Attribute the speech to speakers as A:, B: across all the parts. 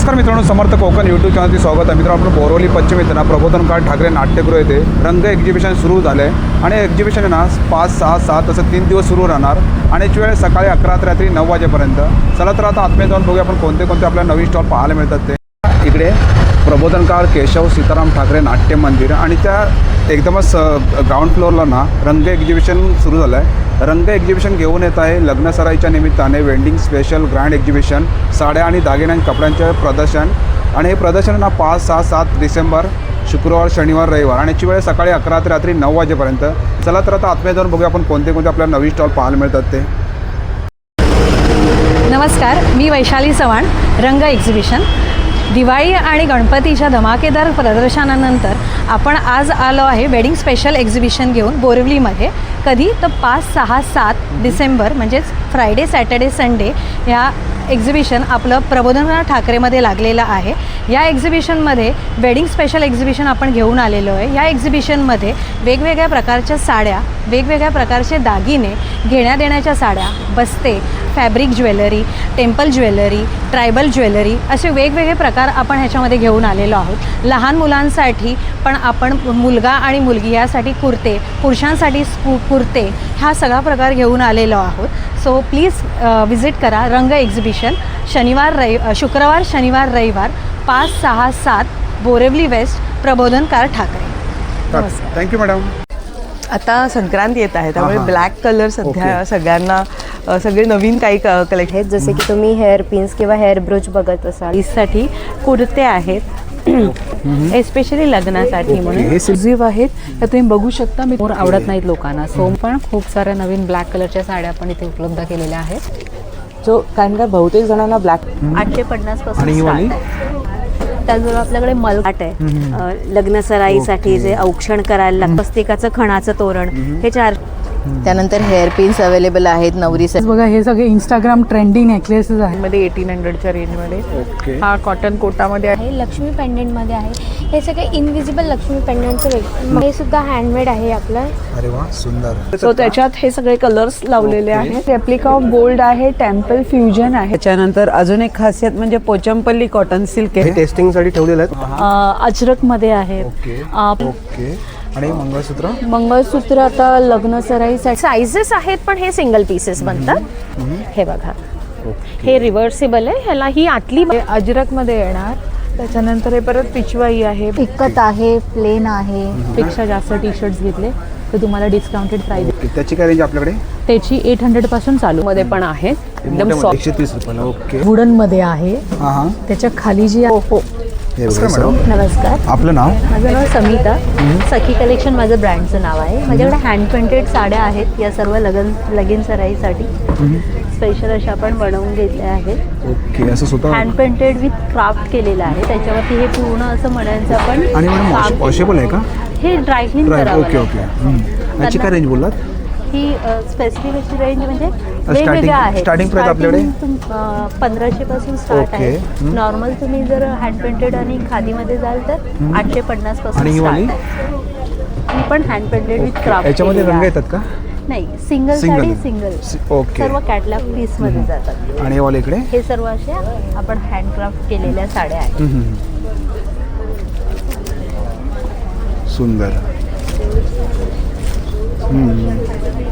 A: नमस्कार मित्रांनो, समर्थ कोकण यूट्यूब चॅनलचे स्वागत आहे. मित्रांनो, आपण बोरवली पश्चिम येथे ना प्रबोधनकार ठाकरे नाट्यगृह येथे रंग एक्झिबिशन सुरू झाले आणि एक्झिबिशन ना 5, 6, 7 असं 3 दिवस सुरू राहणार आणि याची वेळ सकाळी 11 ते रात्री 9 वाजेपर्यंत. चला तर आता आतमध्ये जाऊन बघूया आपण कोणते कोणते आपल्याला नवीन स्टॉल पाहायला मिळतात ते. इकडे प्रबोधनकार केशव सीताराम ठाकरे नाट्य मंदिर आणि त्या एकदमच ग्राउंड फ्लोअरला ना रंग एक्झिबिशन सुरू झालं आहे. रंग एक्झिबिशन घेऊन येत आहे लग्नसराईच्या निमित्ताने वेंडिंग स्पेशल ग्रँड एक्झिबिशन, साड्या आणि दागिने आणि कपड्यांचे प्रदर्शन. आणि हे प्रदर्शन ना 5, 6, 7 डिसेंबर शुक्रवार, शनिवार, रविवार आणि याची वेळ सकाळी 11 ते रात्री 9 वाजेपर्यंत. चला तर आता आतमध्ये जाऊन बघूया आपण कोणते कोणते आपल्याला नवीन स्टॉल पाहायला मिळतात ते.
B: नमस्कार, मी वैशाली चव्हाण. रंग एक्झिबिशन दिवाळी आणि गणपतीच्या धमाकेदार प्रदर्शनानंतर आपण आज आलो आहे वेडिंग स्पेशल एक्झिबिशन घेऊन बोरिवलीमध्ये. कधी तर 5, 6, 7 डिसेंबर म्हणजेच फ्रायडे, सॅटर्डे, संडे ह्या एक्झिबिशन आपलं प्रबोधनकार ठाकरेमध्ये लागलेलं आहे. या एक्झिबिशनमध्ये वेडिंग स्पेशल एक्झिबिशन आपण घेऊन आलेलो आहे. या एक्झिबिशनमध्ये वेगवेगळ्या प्रकारच्या साड्या, वेगवेगळ्या प्रकारचे दागिने, घेण्या देण्याच्या साड्या, बस्ते, fabric jewellery, temple jewellery, tribal jewellery असे वेगवेगळे प्रकार आपण ह्याच्यामध्ये घेऊन आलेलो आहोत. लहान मुलांसाठी पण आपण मुलगा आणि मुलगी यासाठी कुर्ते, पुरुषांसाठी कुर्ते हा सगळा प्रकार घेऊन आलेलो आहोत. सो प्लीज विजिट करा रंग एक्झिबिशन. शुक्रवार, शनिवार, रविवार 5, 6, 7 बोरिवली वेस्ट, प्रबोधनकार ठाकरे.
A: नमस्कार, थँक्यू मॅडम.
C: आता संक्रांत येत आहे त्यामुळे ब्लॅक कलर सध्या सगळ्यांना सगळे नवीन काही कलेक्शन
D: आहेत, जसे की तुम्ही हेअर पिन्स किंवा हेअर ब्रोच बघत असाल.
B: साठी कुर्ते आहेत एस्पेशली लग्नासाठी म्हणून एक्सक्लुझिव्ह आहेत. तर तुम्ही बघू शकता. मी आवडत नाहीत लोकांना, सो पण खूप साऱ्या नवीन ब्लॅक कलरच्या साड्या पण इथे उपलब्ध केलेल्या आहेत.
C: जो कारण का बहुतेक जणांना ब्लॅक
D: 850 पासून स्टार्ट आहे. त्याचबरोबर आपल्याकडे मलकाट आहे लग्नसराईसाठी जे औक्षण करायला लागतं. प्रत्येकाचं खणाचं तोरण हे 4. त्यानंतर हेअर पिन्स अवेलेबल आहेत नवरीसाठी.
B: बघा, हे सगळे इंस्टाग्राम ट्रेंडिंग नेकलेसेस आहेत.
C: मध्ये 1800च्या रेंजमध्ये हा कॉटन कोटामध्ये आहे.
E: हे लक्ष्मी पेंडंटमध्ये आहे. हे सगळे इनविजिबल लक्ष्मी पेंडंटचं हे सुद्धा हँडमेड आहे आपलं.
A: अरे वा, सुंदर.
C: सो त्याच्यात हे सगळे कलर्स लावलेले आहेत. रेप्लिका ऑफ गोल्ड आहे, टेम्पल फ्युजन आहे. त्याच्यानंतर अजून एक खासियत म्हणजे पोचमपल्ली कॉटन सिल्क आहे.
A: टेस्टिंगसाठी ठेवलेलं आहे.
B: अजरकमध्ये आहेत.
A: ओके. आणि
E: मंगळसूत्र आता लग्नसराईसाठी सायझेस आहेत, पण हे सिंगल पीसेस बनतात. हे बघा, हे रिव्हर्सेबल आहे. ह्याला ही आतली
C: अजरकमध्ये येणार. त्याच्यानंतर हे परत पिचवाई आहे,
E: पिकत आहे, प्लेन आहे.
B: पेक्षा जास्त टी शर्ट्स घेतले तर तुम्हाला डिस्काउंटेड प्राइस.
A: त्याची काय रेंज आपल्याकडे?
B: त्याची 800 पासून चालू
C: मध्ये पण आहे. एकदम सॉफ्ट
A: 130 रुपयाला. ओके.
B: वुडन मध्ये आहे.
A: हां,
B: त्याच्या खाली जी
A: हे बघा मॅडम.
E: नमस्कार,
A: आपलं नाव?
E: माझं नाव समिता. सखी कलेक्शन माझं ब्रँडचं नाव आहे. माझ्याकडे हँड पेंटेड साड्या आहेत. या सर्व लगीन सराईसाठी स्पेशल अशा आपण बनवून घेतल्या आहेत.
A: ओके. असं स्वतः
E: हँड पेंटेड विथ क्राफ्ट केलेलं आहे. त्याच्यावरती हे पूर्ण असं म्हणायचं आपण.
A: आणि मॅडम वॉशेबल आहे का?
E: हे ड्रायक्लीन करावं
A: ओके ओके. याची काय रेंज बोललात?
E: ही स्पेसिफिक अशी रेंज म्हणजे वेगवेगळ्या आहेत.
A: स्टार्टिंग प्राइस आपल्याकडे
E: 1500 पासून स्टार्ट आहे. नॉर्मल तुम्ही जर हँड पेंटेड आणि खादीमध्ये जाल तर 850 पासून स्टार्ट आहे. ही पण हँड पेंटेड विथ क्राफ्ट.
A: याच्यामध्ये रंग येतात का?
E: नाही, सिंगल साडी सिंगल.
A: ओके.
E: सर्व कॅटलॉग पीस मध्ये जातात.
A: आणि वाले इकडे
E: हे सर्व अशा आपण हँडक्राफ्ट केलेल्या साड्या आहेत.
A: सुंदर.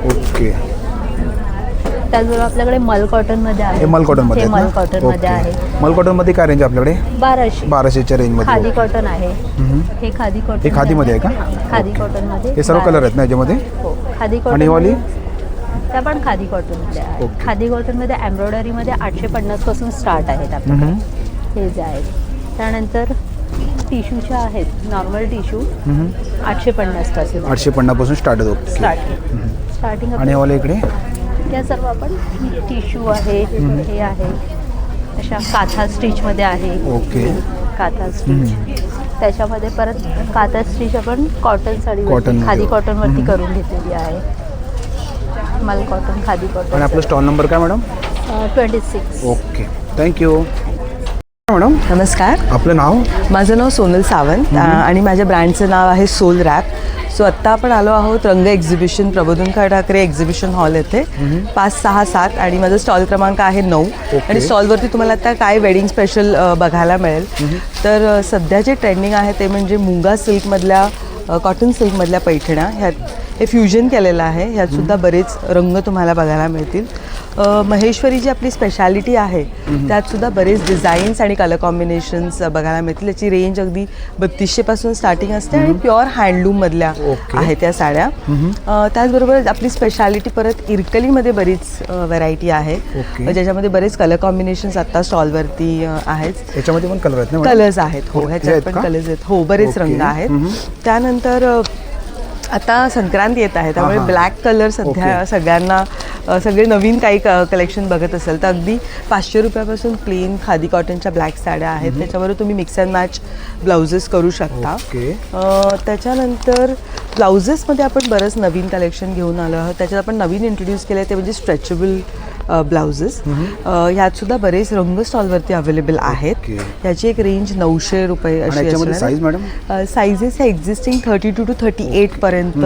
A: ओके.
E: त्याचबरोबर आपल्याकडे मल कॉटन मध्ये आहे.
A: हे मल कॉटन मध्ये
E: मल कॉटन मध्ये आहे.
A: मल कॉटन मध्ये काय रेंज आपल्याकडे? 1200च्या रेंज मध्ये.
E: खादी कॉटन आहे. हे खादी कॉटन.
A: हे खादीमध्ये आहे का?
E: खादी कॉटन मध्ये
A: हे सर्व कलर आहेत ना याच्यामध्ये?
E: हो, खादी कॉटन.
A: आणि वाली
E: त्या पण खादी कॉटन मध्ये आहे. खादी कॉटन मध्ये एम्ब्रॉयडरी मध्ये 850 पासून स्टार्ट आहेत आपल्याकडे. हे जे आहेत. त्यानंतर टिश्यूच्या आहेत. नॉर्मल टिश्यू 850 पासून.
A: 850 पासून स्टार्ट होतो.
E: स्टार्टिंग.
A: आणि वाले इकडे
E: या सर्व आपण टिश्यू आहे. हे आहे अशा काथा स्टिच मध्ये आहे.
A: ओके.
E: काथा स्टिच. त्याच्यामध्ये परत काथा स्टिच आपण कॉटन साडी खादी कॉटन वरती करून घेतलेली आहे. मल कॉटन, खादी कॉटन.
A: आणि आपला स्टॉल नंबर काय मॅडम?
E: 26.
A: Okay, thank you madam.
C: नमस्कार,
A: आपलं नाव?
C: माझं नाव सोनल सावंत आणि माझ्या ब्रँडचं नाव आहे सोल रॅप. सो आत्ता आपण आलो आहोत रंग exhibition Prabodhankar Thackeray exhibition hall येथे 5, 6, 7 आणि माझा स्टॉल क्रमांक आहे 9. आणि स्टॉलवरती तुम्हाला आता काय वेडिंग स्पेशल बघायला मिळेल. तर सध्या जे ट्रेंडिंग आहे ते म्हणजे मुंगा सिल्कमधल्या कॉटन सिल्कमधल्या पैठण्या. ह्यात हे फ्युजन केलेलं आहे. ह्यात सुद्धा बरेच रंग तुम्हाला बघायला मिळतील. महेश्वरी जी आपली स्पेशालिटी आहे त्यात सुद्धा बरेच डिझाईन्स आणि कलर कॉम्बिनेशन्स बघायला मिळतील. याची रेंज अगदी 3200 पासून स्टार्टिंग असते आणि प्युअर हँडलूममधल्या आहेत त्या साड्या. त्याचबरोबर आपली स्पेशालिटी परत इरकलीमध्ये बरीच व्हरायटी आहे ज्याच्यामध्ये बरेच कलर कॉम्बिनेशन्स आता स्टॉलवरती आहेत.
A: याच्यामध्ये पण कलर आहेत ना?
C: कलर्स आहेत. हो, ह्याच्यात पण कलर्स आहेत. हो, बरेच रंग आहेत. त्यानंतर आता संक्रांत येत आहे त्यामुळे ब्लॅक कलर सध्या सगळ्यांना सगळे नवीन काही कलेक्शन बघत असेल तर अगदी 500 रुपयापासून प्लेन खादी कॉटनच्या ब्लॅक साड्या आहेत. त्याच्यावर तुम्ही मिक्स अँड मॅच ब्लाउजेस करू शकता. त्याच्यानंतर ब्लाउजेसमध्ये आपण बरंच नवीन कलेक्शन घेऊन आलो आहोत. त्याच्यात आपण नवीन इंट्रोड्यूस केलं आहे ते म्हणजे स्ट्रेचेबल ब्लाउजेस. ह्यात सुद्धा बरेच रंग स्टॉलवरती अवेलेबल आहेत. याची एक रेंज 900 रुपये अशी असणार. साईजेस हे एक्झिस्टिंग 32 to 38 पर्यंत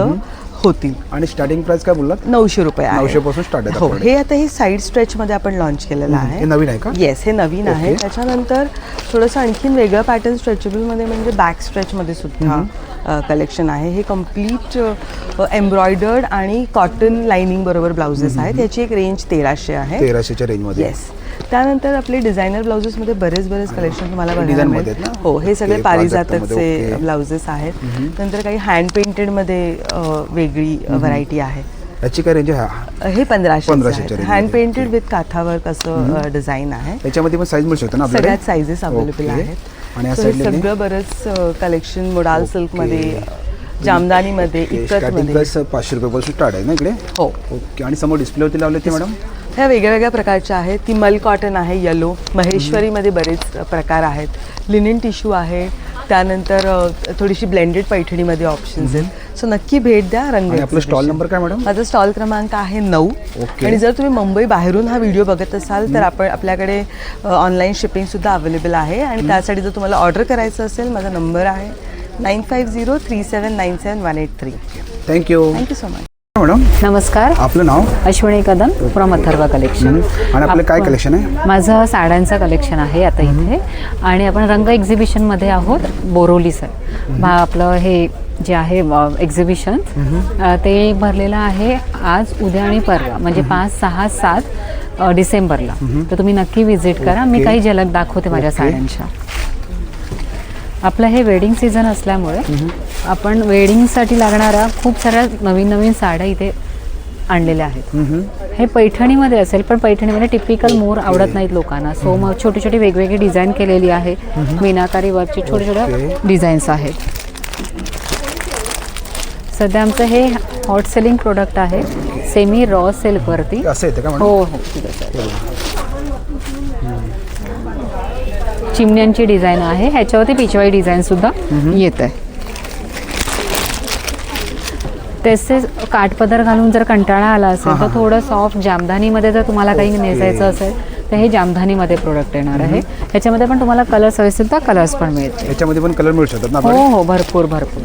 C: होतील.
A: आणि स्टार्टिंग प्राइस काय बोललात?
C: 900 रुपये आहे.
A: 900 पासून स्टार्ट आहे.
C: हो, हे आता हे साईड स्ट्रेचमध्ये आपण लॉन्च केलेलं आहे.
A: हे नवीन आहे का?
C: येस, हे नवीन आहे. त्याच्यानंतर थोडंसं आणखीन वेगळं पॅटर्न स्ट्रेचेबलमध्ये म्हणजे बॅक स्ट्रेचमध्ये सुद्धा कलेक्शन आहे. हे कम्प्लीट एम्ब्रॉयडर्ड आणि कॉटन लाइनिंग बरोबर ब्लाउजेस आहेत. याची एक रेंज 1300 आहे.
A: 1300च्या रेंजमध्ये.
C: येस. त्यानंतर आपले डिझायनर ब्लाउजेसमध्ये बरेच कलेक्शन तुम्हाला बघायला मिळेल. हो, हे सगळे पारिजातकचे ब्लाउजेस आहेत. नंतर काही हँड पेंटेडमध्ये वेगळी व्हरायटी आहे.
A: याची काय रेंज आहे?
C: हे 1500 हँड पेंटेड विथ काथावर्क असं डिझाईन आहे.
A: याच्यामध्ये पण साईज मिळू शकतो ना?
C: सगळ्यात साईजेस अवेलेबल आहेत.
A: आणि
C: सगळं बरंच कलेक्शन मोडाल सिल्कमध्ये, जामदानीमध्ये, इकतमध्ये
A: 500 रुपयापासून स्टार्ट आहे ना इकडे?
C: हो.
A: ओके. आणि समोर डिस्प्लेवरती लावले ते मॅडम?
C: ह्या वेगळ्या वेगळ्या प्रकारच्या आहेत. ती मल कॉटन आहे, येलो. महेश्वरीमध्ये बरेच प्रकार आहेत. लिनिन टिश्यू आहे. त्यानंतर थोडीशी ब्लेंडेड पैठणीमध्ये ऑप्शन्स आहेत. सो नक्की भेट द्या रंग.
A: आपला स्टॉल नंबर काय मॅडम?
C: माझा स्टॉल क्रमांक आहे 9. आणि जर तुम्ही मुंबई बाहेरून हा व्हिडिओ बघत असाल तर आपल्याकडे ऑनलाईन शिपिंगसुद्धा अवेलेबल आहे. आणि त्यासाठी जर तुम्हाला ऑर्डर करायचं असेल माझा नंबर आहे 9503797183.
A: Thank you
C: so much
A: madam.
E: नमस्कार,
A: आपलं नाव?
E: Ashwini Kadam from Atharva collection.
A: आणि आपलं काय कलेक्शन आहे?
E: माझं साड्यांचं कलेक्शन आहे आता इथे. आणि आपण रंग एक्झिबिशनमध्ये आहोत बोरोली सर. आपलं हे जे आहे एक्झिबिशन ते भरलेलं आहे आज, उद्या आणि परवा म्हणजे 5, 6, 7 डिसेंबरला. तर तुम्ही नक्की व्हिजिट करा. मी काही झलक दाखवते माझ्या साड्यांच्या. आपलं हे वेडिंग सीझन असल्यामुळे आपण वेडिंगसाठी लागणाऱ्या खूप साऱ्या नवीन नवीन साड्या इथे आणलेल्या आहेत. हे पैठणीमध्ये असेल पण पैठणीमध्ये टिपिकल मोर आवडत नाहीत लोकांना. सो मग छोटी छोटी वेगवेगळी डिझाईन केलेली आहे. मीनाकारी वर्कचे छोटे छोटे डिझाईन्स आहेत. सध्या आमचं हे हॉट सेलिंग प्रोडक्ट आहे सेमी रॉ सिल्कवरती.
A: असं येतं का?
E: हो हो. चिमण्यांची डिझाईन आहे. ह्याच्यावरती पिचवाई डिझाईन सुद्धा येत आहे. तसेच काठपदर घालून जर कंटाळा आला असेल तर थोडं सॉफ्ट जामदानीमध्ये जर तुम्हाला काही नेसायचं असेल तर हे जामदानीमध्ये प्रोडक्ट येणार आहे. ह्याच्यामध्ये पण तुम्हाला कलर्स हवे असतील तर कलर्स पण मिळतील.
A: याच्यामध्ये पण कलर मिळू शकतात ना?
E: हो हो, भरपूर भरपूर.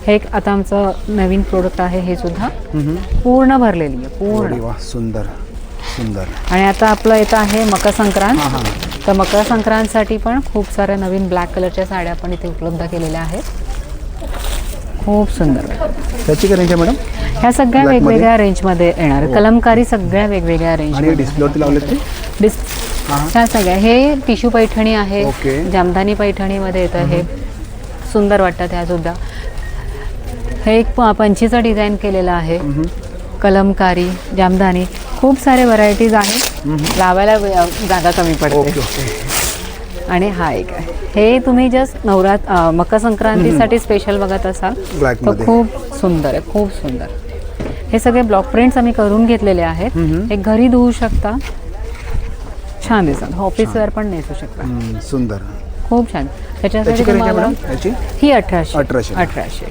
E: हे एक आता आमचं नवीन प्रोडक्ट आहे. हे सुद्धा पूर्ण भरलेली आहे पूर्ण.
A: सुंदर सुंदर.
E: आणि आता आपलं येतं आहे मकर संक्रांत. तर मकर संक्रांतसाठी पण खूप साऱ्या नवीन ब्लॅक कलरच्या साड्या आपण इथे उपलब्ध केलेल्या आहेत. खूप सुंदर.
A: त्याची काय रेंज आहे मॅडम?
E: ह्या सगळ्या वेगवेगळ्या रेंजमध्ये येणार. कलमकारी सगळ्या वेगवेगळ्या रेंज.
A: आणि डिस्प्लेवरती लावले ते
E: ह्या सगळ्या हे टिश्यू पैठणी आहे. जामदानी पैठणीमध्ये येतं. हे सुंदर वाटतात ह्या सुद्धा. हे एक पंचीचं डिझाईन केलेलं आहे. कलमकारी, जामदानी, खूप सारे व्हरायटीज आहेत. लावायला जागा कमी पडते. आणि हा एक आहे. हे तुम्ही जस्ट मकर संक्रांतीसाठी स्पेशल बघत असाल तर खूप सुंदर आहे. खूप सुंदर. हे सगळे ब्लॉक प्रिंट्स आम्ही करून घेतलेले आहेत. हे घरी धुवू शकता. छान दिसतात. ऑफिस वेअर पण नेसू शकता.
A: सुंदर.
E: खूप छान. त्याच्यासाठी तुम्हाला ही 1800.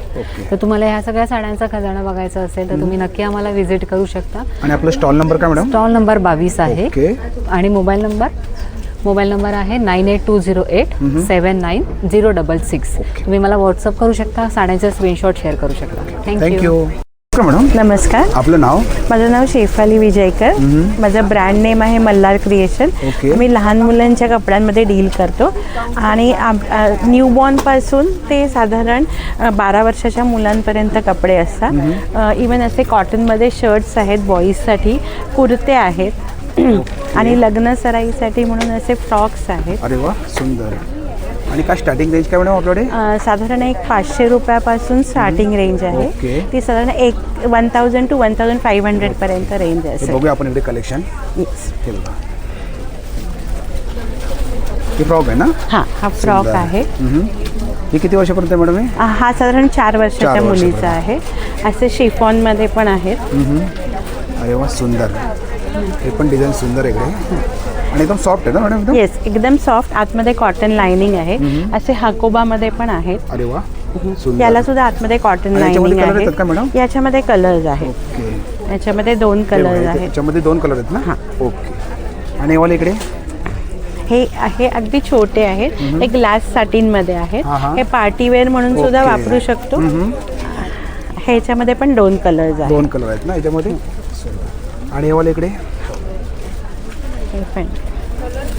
E: तर तुम्हाला ह्या सगळ्या साड्यांचा खजाना बघायचा असेल तर तुम्ही नक्की आम्हाला व्हिजिट करू शकता.
A: आणि आपला स्टॉल नंबर काय मॅडम?
E: स्टॉल नंबर 22 आहे. आणि मोबाईल नंबर मोबाईल नंबर आहे 9820879066. तुम्ही मला व्हॉट्सअप करू शकता, साड्यांचे स्क्रीनशॉट शेअर करू शकता. थँक्यू.
A: थँक्यू. मॅडम
F: नमस्कार,
A: आपलं नाव?
F: माझं नाव शेफाली विजयकर. माझं ब्रँड नेम आहे मल्हार क्रिएशन.
A: ओके.
F: मी लहान मुलांच्या कपड्यांमध्ये डील करतो आणि न्यूबॉर्नपासून ते साधारण 12 वर्षाच्या मुलांपर्यंत कपडे असतात. इवन असे कॉटनमध्ये शर्ट्स आहेत, बॉईजसाठी कुर्ते आहेत आणि लग्न सराईसाठी म्हणून असे फ्रॉक्स आहेत.
A: अरे वा, सुंदर. आणि काय स्टार्टिंग रेंज काय मॅडम आपल्याकडे?
F: साधारण एक 500 रुपयापासून स्टार्टिंग रेंज आहे.
A: ओके.
F: ती साधारण 1000 to 1500 पर्यंत रेंज
A: हे
F: असेल.
A: बघूया आपण इकडे कलेक्शन.
F: Yes.
A: हे बघा, हे फ्रॉक आहे ना?
F: हा फ्रॉक
A: सुंदर.
F: आहे.
A: हे किती वर्षापर्यंत आहे मॅडम हे?
F: हा साधारण 4 वर्षाच्या
A: 4 वर्षापर्यंत.
F: मुलीचा आहे. असे शिफॉनमध्ये पण आहेत.
A: अरे वा, सुंदर. हे पण डिझाईन सुंदर आहे इकडे आणि एकदम सॉफ्ट आहे ना मॅडम एकदम?
F: येस, एकदम सॉफ्ट. आतमध्ये कॉटन लाइनिंग आहे. असे हाकोबामध्ये पण आहेत.
A: अरे वा, सुंदर.
F: याला सुद्धा आतमध्ये कॉटन
A: आणि याच्यामध्ये
F: लाइनिंग
A: colour येतात का मॅडम?
F: आहे. याच्यामध्ये कलर्स आहेत.
A: ओके.
F: याच्यामध्ये 2 कलर्स आहेत.
A: याच्यामध्ये 2 कलर आहेत ना?
F: हां.
A: ओके. आणि हे वाले इकडे?
F: हे अगदी छोटे आहेत. हे ग्लास साटिनमध्ये आहेत.
A: हां.
F: हे पार्टीवेअर म्हणून सुद्धा
A: ओके.
F: वापरू शकतो. ह्याच्यामध्ये पण 2 कलर्स आहेत.
A: 2 कलर आहेत ना याच्यामध्ये? सुंदर. आणि हे वाले इकडे?
F: हे पण.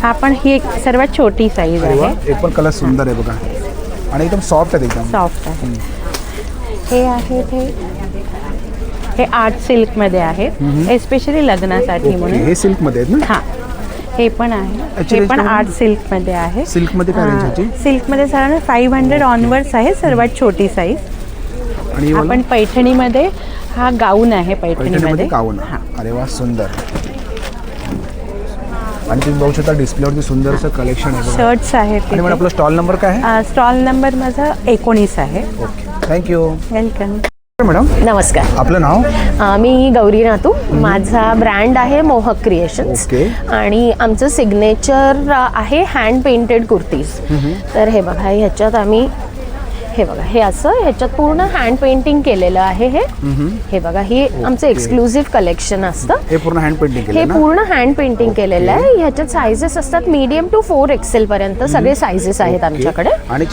F: हा पण ही एक सर्वात छोटी साईज
A: अरे वा,
F: आहे.
A: एक पण कलर सुंदर आहे बघा आणि एकदम सॉफ्ट आहे एकदम.
F: सॉफ्ट आहे. हे आहेत हे आर्ट सिल्कमध्ये आहेत, एस्पेशली लग्नासाठी
A: ओके.
F: म्हणून.
A: हे सिल्कमध्ये आहेत ना?
F: हां, हे पण आहे.
A: याची
F: हे
A: range
F: पण
A: काय
F: आर्ट सिल्कमध्ये आहे.
A: सिल्कमध्ये काय रेंज याची?
F: सिल्कमध्ये साधारण 500 ऑनवर्ड्स आहे सर्वात छोटी साईज.
A: आणि हे वाला?
F: आपण पैठणीमध्ये हा गाऊन आहे.
A: पैठणीमध्ये
F: पैठणीमध्ये
A: गाऊन. अरे वा, सुंदर. आणि तुम्ही बघू शकता डिस्प्लेवरती सुंदरसं कलेक्शन आहे बघा.
F: शर्ट्स आहेत.
A: आणि मॅडम आपला स्टॉल नंबर काय आहे?
F: स्टॉल नंबर माझा 19 आहे.
A: Okay, thank you.
F: वेलकम.
A: मॅडम
E: नमस्कार.
A: आपलं नाव?
E: मी गौरी नातू. माझा ब्रँड आहे मोहक क्रिएशन्स.
A: ओके.
E: आणि आमचं सिग्नेचर आहे हँड पेंटेड कुर्तीज. तर हे बघा, ह्याच्यात आम्ही हे बघा, हे असं ह्याच्यात पूर्ण हँड पेंटिंग केलेलं आहे. हे बघा, हे आमचं एक्सक्लुझिव्ह कलेक्शन असतं.
A: हे पूर्ण हँड पेंटिंग
E: हे
A: केलं ना?
E: पूर्ण हँड पेंटिंग केलेलं आहे. ह्याच्यात सायझेस असतात मीडियम टू 4 XL पर्यंत सगळे सायझेस आहेत आमच्याकडे.
A: आणि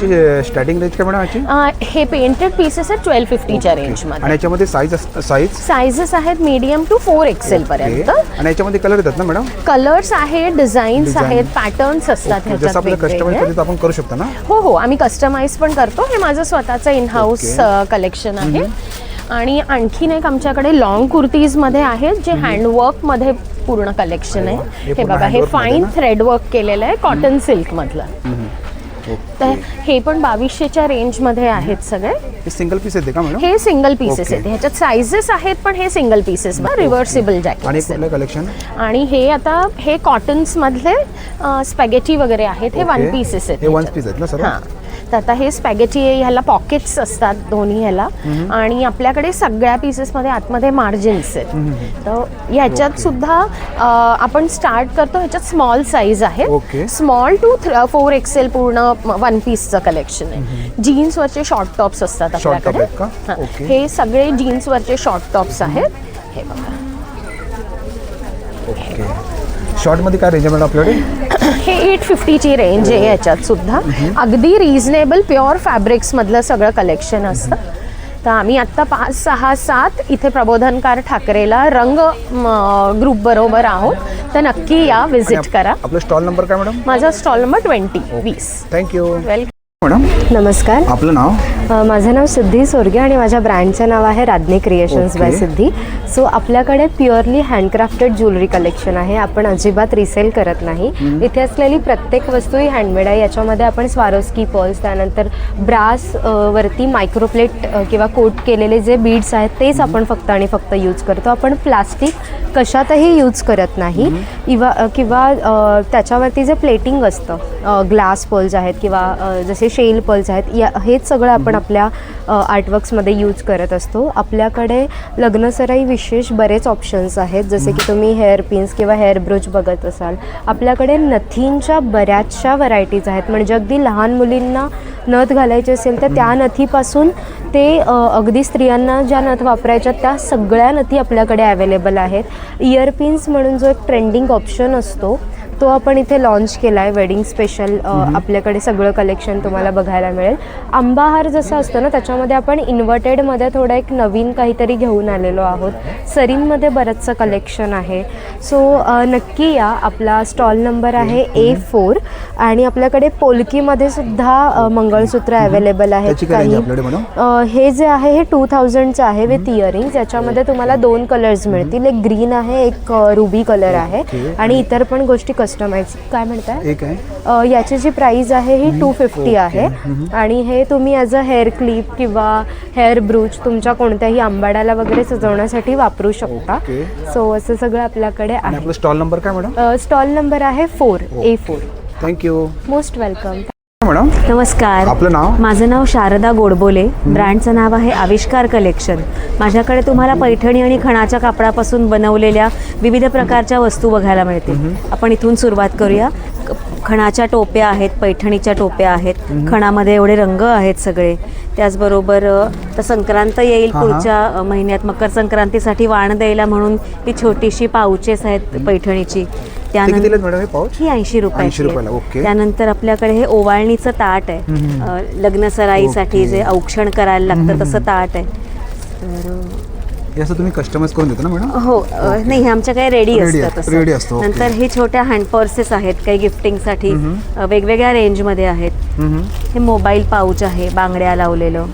A: स्टार्टिंग रेंज काय मॅडम याची?
E: हे पेंटेड पीसेस आहेत 1250च्या
A: आणि
E: रेंजमध्ये.
A: याच्यामध्ये साईज
E: सायझेस आहेत मीडियम टू 4 XL पर्यंत.
A: आणि याच्यामध्ये कलर येतात ना मॅडम?
E: कलर्स आहेत, डिझाईन्स आहेत, पॅटर्न्स असतात
A: जसं
E: ह्याच्यात
A: आपलं कस्टमाइज
E: वेगवेगळे.
A: पाहिजे आपण करू शकतो ना?
E: हो, आम्ही कस्टमाइज पण करतो. हे माझं स्वतःचं इन हाऊस कलेक्शन आहे. आणि आणखीन एक आमच्याकडे लॉंग कुर्तीजमध्ये आहेत जे हँडवर्कमध्ये पूर्ण कलेक्शन आहे. हे
A: पूर्ण
E: बघा, हे
A: handwork मध्ये
E: फाईन
A: ना?
E: थ्रेड वर्क केलेलं आहे कॉटन सिल्कमधलं. तर हे पण 2200च्या रेंजमध्ये आहेत सगळे.
A: हे सिंगल पीस येते का मॅडम?
E: हे सिंगल पीसेस
A: ओके.
E: आहेत. ह्याच्यात सायझेस आहेत पण हे सिंगल पीसेस रिव्हर्सिबल
A: आणि
E: जॅकेट्स.
A: कुठलं कलेक्शन?
E: आणि हे आता हे कॉटन्स मधले स्पॅगेटी वगैरे आहेत. हे
A: ओके.
E: 1 पीसेस आहेत.
A: हे 1
E: ह्याच्यात.
A: पीस आहेत ना सर्व?
E: हां. तर आता हे स्पॅगेटी ह्याला पॉकेट्स असतात दोन्ही ह्याला. आणि आपल्याकडे सगळ्या पीसेसमध्ये आतमध्ये मार्जिन्स आहेत. तर ह्याच्यात सुद्धा आपण स्टार्ट करतो. ह्याच्यात स्मॉल साईज आहे.
A: ओके.
E: स्मॉल टू 4 XL पूर्ण 1 पीसचं कलेक्शन आहे. जीन्सवरचे शॉर्ट टॉप्स असतात
A: Short top
E: आपल्याकडे.
A: आहेत का?
E: हां.
A: ओके.
E: हे सगळे जीन्सवरचे शॉर्ट टॉप्स आहेत. हे बघा,
A: ओके. शॉर्टमध्ये काय रेंज आहे मॅडम आपल्याकडे?
E: हे 850ची रेंज आहे. याच्यात सुद्धा अगदी रिझनेबल प्युअर फॅब्रिक्समधलं सगळं कलेक्शन असतं. तर आम्ही आत्ता 5, 6, 7 इथे प्रबोधनकार ठाकरेला रंग ग्रुप बरोबर आहोत. तर नक्की या, व्हिजिट करा.
A: आपलं स्टॉल नंबर काय मॅडम?
E: माझा stall number 20.
A: Thank you.
E: Welcome.
A: Madam
G: नमस्कार,
A: आपलं नाव?
G: माझं नाव सिद्धी सोरगे आणि माझ्या ब्रँडचं नाव आहे राधने क्रिएशन्स बाय
A: ओके.
G: सिद्धी. सो आपल्याकडे प्युअरली हँडक्राफ्टेड ज्वेलरी कलेक्शन आहे. आपण अजिबात रिसेल करत नाही. इथे असलेली प्रत्येक वस्तू ही हँडमेड आहे. याच्यामध्ये आपण स्वारोस्की पर्ल्स, त्यानंतर ब्रास वरती मायक्रोप्लेट किंवा कोट केलेले जे बीड्स आहेत तेच आपण फक्त आणि फक्त यूज करतो. आपण प्लास्टिक कशातही यूज करत नाही. किंवा त्याच्यावरती जे प्लेटिंग असतं, ग्लास पर्ल्स आहेत किंवा जसे शेल पर्ल्स आहेत, हेच सगळं आपण आपल्या आर्टवर्क्समध्ये यूज करत असतो. आपल्याकडे लग्नसराई विशेष बरेच ऑप्शन्स आहेत. जसे की तुम्ही हेअर पिन्स किंवा हेअर ब्रोच बघत असाल. आपल्याकडे नथींच्या बऱ्याचशा व्हरायटीज आहेत. म्हणजे अगदी लहान मुलींना नथ घालायची असेल तर त्या नथीपासून ते अगदी स्त्रियांना ज्या नथ वापरायच्या त्या सगळ्या नथी आपल्याकडे अवेलेबल आहेत. इयरपिन्स म्हणून जो एक ट्रेंडिंग ऑप्शन असतो तो आपण इथे लॉन्च केला आहे वेडिंग स्पेशल. आपल्याकडे सगळं कलेक्शन तुम्हाला बघायला मिळेल. आंबाहार जसं असतं ना त्याच्यामध्ये आपण इन्व्हर्टेडमध्ये थोडं एक नवीन काहीतरी घेऊन आलेलो आहोत. सरींमध्ये बरंचसं कलेक्शन आहे. सो नक्की या. आपला स्टॉल नंबर आहे A4 आणि आपल्याकडे पोलकीमध्ये सुद्धा मंगळसूत्र अवेलेबल आहेत.
A: त्याची काय रेंज आहे आपल्याकडे मॅडम?
G: हे जे आहे हे 2000चं आहे विथ इयरिंग्स. याच्यामध्ये तुम्हाला 2 कलर्स मिळतील. एक ग्रीन आहे, एक रुबी कलर आहे आणि इतर पण गोष्टी कस्टमाइज. काय म्हणताय?
A: एक आहे
G: याची जी प्राइस आहे ही 250 आहे आणि हे तुम्ही ॲज अ हेअर क्लिप किंवा हेअर ब्रूच तुमच्या कोणत्याही आंबाड्याला वगैरे सजवण्यासाठी वापरू शकता. सो असं सगळं आपल्याकडे
A: आणि
G: आहे.
A: आपला स्टॉल नंबर काय मॅडम?
G: स्टॉल नंबर आहे A4.
A: Thank you
G: most welcome.
A: Madam.
D: नमस्कार.
A: आपलं नाव?
D: माझं नाव शारदा गोडबोले. ब्रँडचं नाव आहे आविष्कार कलेक्शन. माझ्याकडे तुम्हाला पैठणी आणि खणाच्या कापडापासून बनवलेल्या विविध प्रकारच्या वस्तू बघायला मिळतील. आपण इथून सुरुवात करूया. खणाच्या टोप्या आहेत, पैठणीच्या टोप्या आहेत. खणामध्ये एवढे रंग आहेत सगळे. त्याचबरोबर तर संक्रांत येईल पुढच्या महिन्यात. मकर संक्रांतीसाठी वाण द्यायला म्हणून ही छोटीशी पाउचेस आहेत पैठणीची.
A: कितीला मॅडम हे पाऊच?
D: ही 80
A: रुपयाला.
D: रुपयाची.
A: ओके.
D: त्यानंतर आपल्याकडे हे ओवाळणीचं ताट आहे. लग्न सराईसाठी जे औक्षण करायला लागतं तसं ताट आहे. तर
A: हे असं तुम्ही कस्टमाइज करून देता ना मॅडम?
D: हो. नाही, हे आमच्याकडे रेडी असतं तसं.
A: रेडी असतो.
D: नंतर हे छोट्या हँड पर्सेस आहेत काही गिफ्टिंगसाठी. वेगवेगळ्या रेंजमध्ये आहेत. हे मोबाईल पाऊच आहे बांगड्या लावलेलं.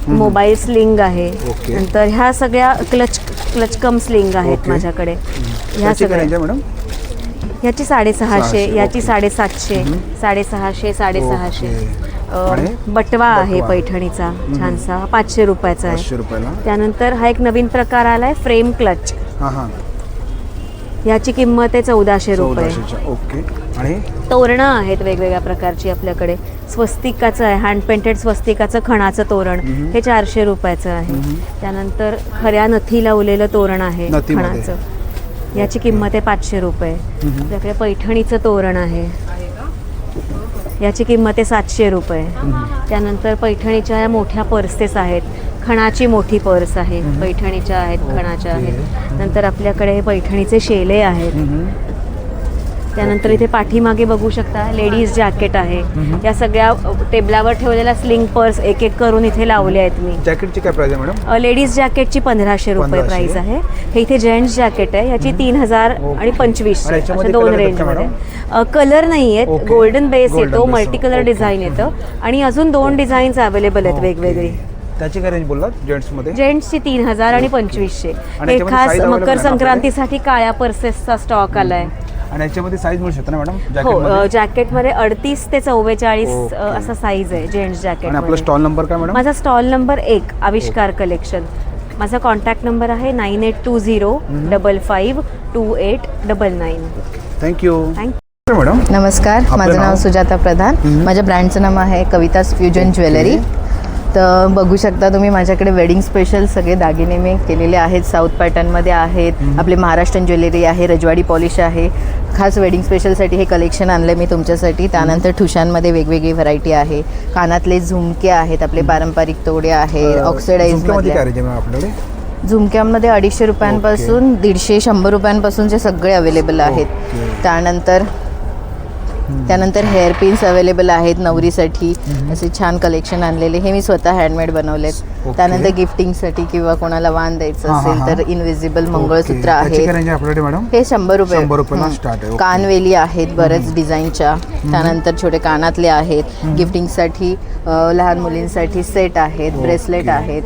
D: मोबाईल स्लिंग आहे. नंतर ह्या सगळ्या क्लच कम स्लिंग आहेत माझ्याकडे. ह्या सगळ्या
A: मॅडम
D: ह्याची 650, याची 750, 650, 650. बटवा आहे पैठणीचा छानसा 500 रुपयाचा आहे.
A: 500 रुपयाला.
D: त्यानंतर हा एक नवीन प्रकार आलाय फ्रेम क्लच. याची किंमत आहे 1400 रुपये.
A: ओके. आणि
D: तोरणं आहेत वेगवेगळ्या प्रकारची आपल्याकडे. स्वस्तिकाचं आहे, हँड पेंटेड स्वस्तिकाचं खणाचं तोरण. हे 400 रुपयाचं आहे. त्यानंतर खऱ्या नथी लावलेलं तोरण आहे खणाचं. याची किंमत आहे 500 रुपये. आपल्याकडे पैठणीचं तोरण आहे. याची किंमत आहे 700 रुपये. त्यानंतर पैठणीच्या या मोठ्या पर्सेस आहेत. खणाची मोठी पर्स आहे. पैठणीच्या आहेत, खणाच्या आहेत. नंतर आपल्याकडे पैठणीचे शेले आहेत. त्यानंतर इथे पाठीमागे बघू शकता लेडीज जॅकेट आहे. या सगळ्या टेबलावर ठेवलेल्या स्लिंग पर्स एक एक करून इथे लावले आहेत मी.
A: जॅकेटची काय प्राइस आहे मॅडम?
D: लेडीज जॅकेटची 1500 रुपये प्राइस आहे. हे इथे जेंट्स जॅकेट आहे. याची 3000 आणि 2500 अशा 2 रेंजमध्ये. कलर नाही आहेत. गोल्डन बेस येतो, मल्टी कलर डिझाईन येतं आणि अजून 2 डिझाईन्स अवेलेबल आहेत वेगवेगळी.
A: त्याची काय रेंज बोललात जेंट्समध्ये?
D: जेंट्सची 3000 आणि 2500. हे खास मकर संक्रांतीसाठी काळ्या पर्सेसचा स्टॉक आलाय.
A: आणि याच्यामध्ये साईज मिळू शकते ना मॅडम?
D: हो. जॅकेटमध्ये 38 ते 44 असा साईज आहे जेंट्स जॅकेट.
A: आणि आपला स्टॉल नंबर काय मॅडम?
D: माझा स्टॉल नंबर 1 आविष्कार कलेक्शन. माझा कॉन्टॅक्ट नंबर आहे 9820552899.
A: थँक्यू.
D: Thank you
A: madam.
H: नमस्कार, माझं नाव सुजाता प्रधान. माझ्या ब्रँडचं नाव आहे कविताज फ्युजन ज्वेलरी. तर बघू शकता तुम्ही माझ्याकडे वेडिंग स्पेशल सगळे दागिने मी केलेले आहेत. साऊथ पॅटर्नमध्ये आहेत. आपले महाराष्ट्रीयन ज्वेलरी आहे, रजवाडी पॉलिश आहे. खास वेडिंग स्पेशलसाठी हे कलेक्शन आणलं मी तुमच्यासाठी. त्यानंतर ठुशांमध्ये वेगवेगळी व्हरायटी आहे. कानातले झुमके आहेत, आपले पारंपरिक तोडे आहे ऑक्सिडाईजमध्ये.
A: आपल्याकडे
H: झुमक्यांमध्ये 250 रुपयांपासून 150-100 रुपयांपासूनचे सगळे अवेलेबल आहेत. त्यानंतर हेअरपिन्स अवेलेबल आहेत नवरीसाठी. असे छान कलेक्शन आणलेले. हे मी स्वतः हँडमेड बनवलेत. त्यानंतर गिफ्टिंगसाठी किंवा कोणाला वाण द्यायचं असेल तर इनविजिबल मंगळसूत्र आहेत. हे 100 रुपये
A: स्टार्ट आहे.
H: कानवेली आहेत बरेच डिझाईनच्या. त्यानंतर छोटे कानातले आहेत. गिफ्टिंगसाठी लहान मुलींसाठी सेट आहेत, ब्रेसलेट आहेत.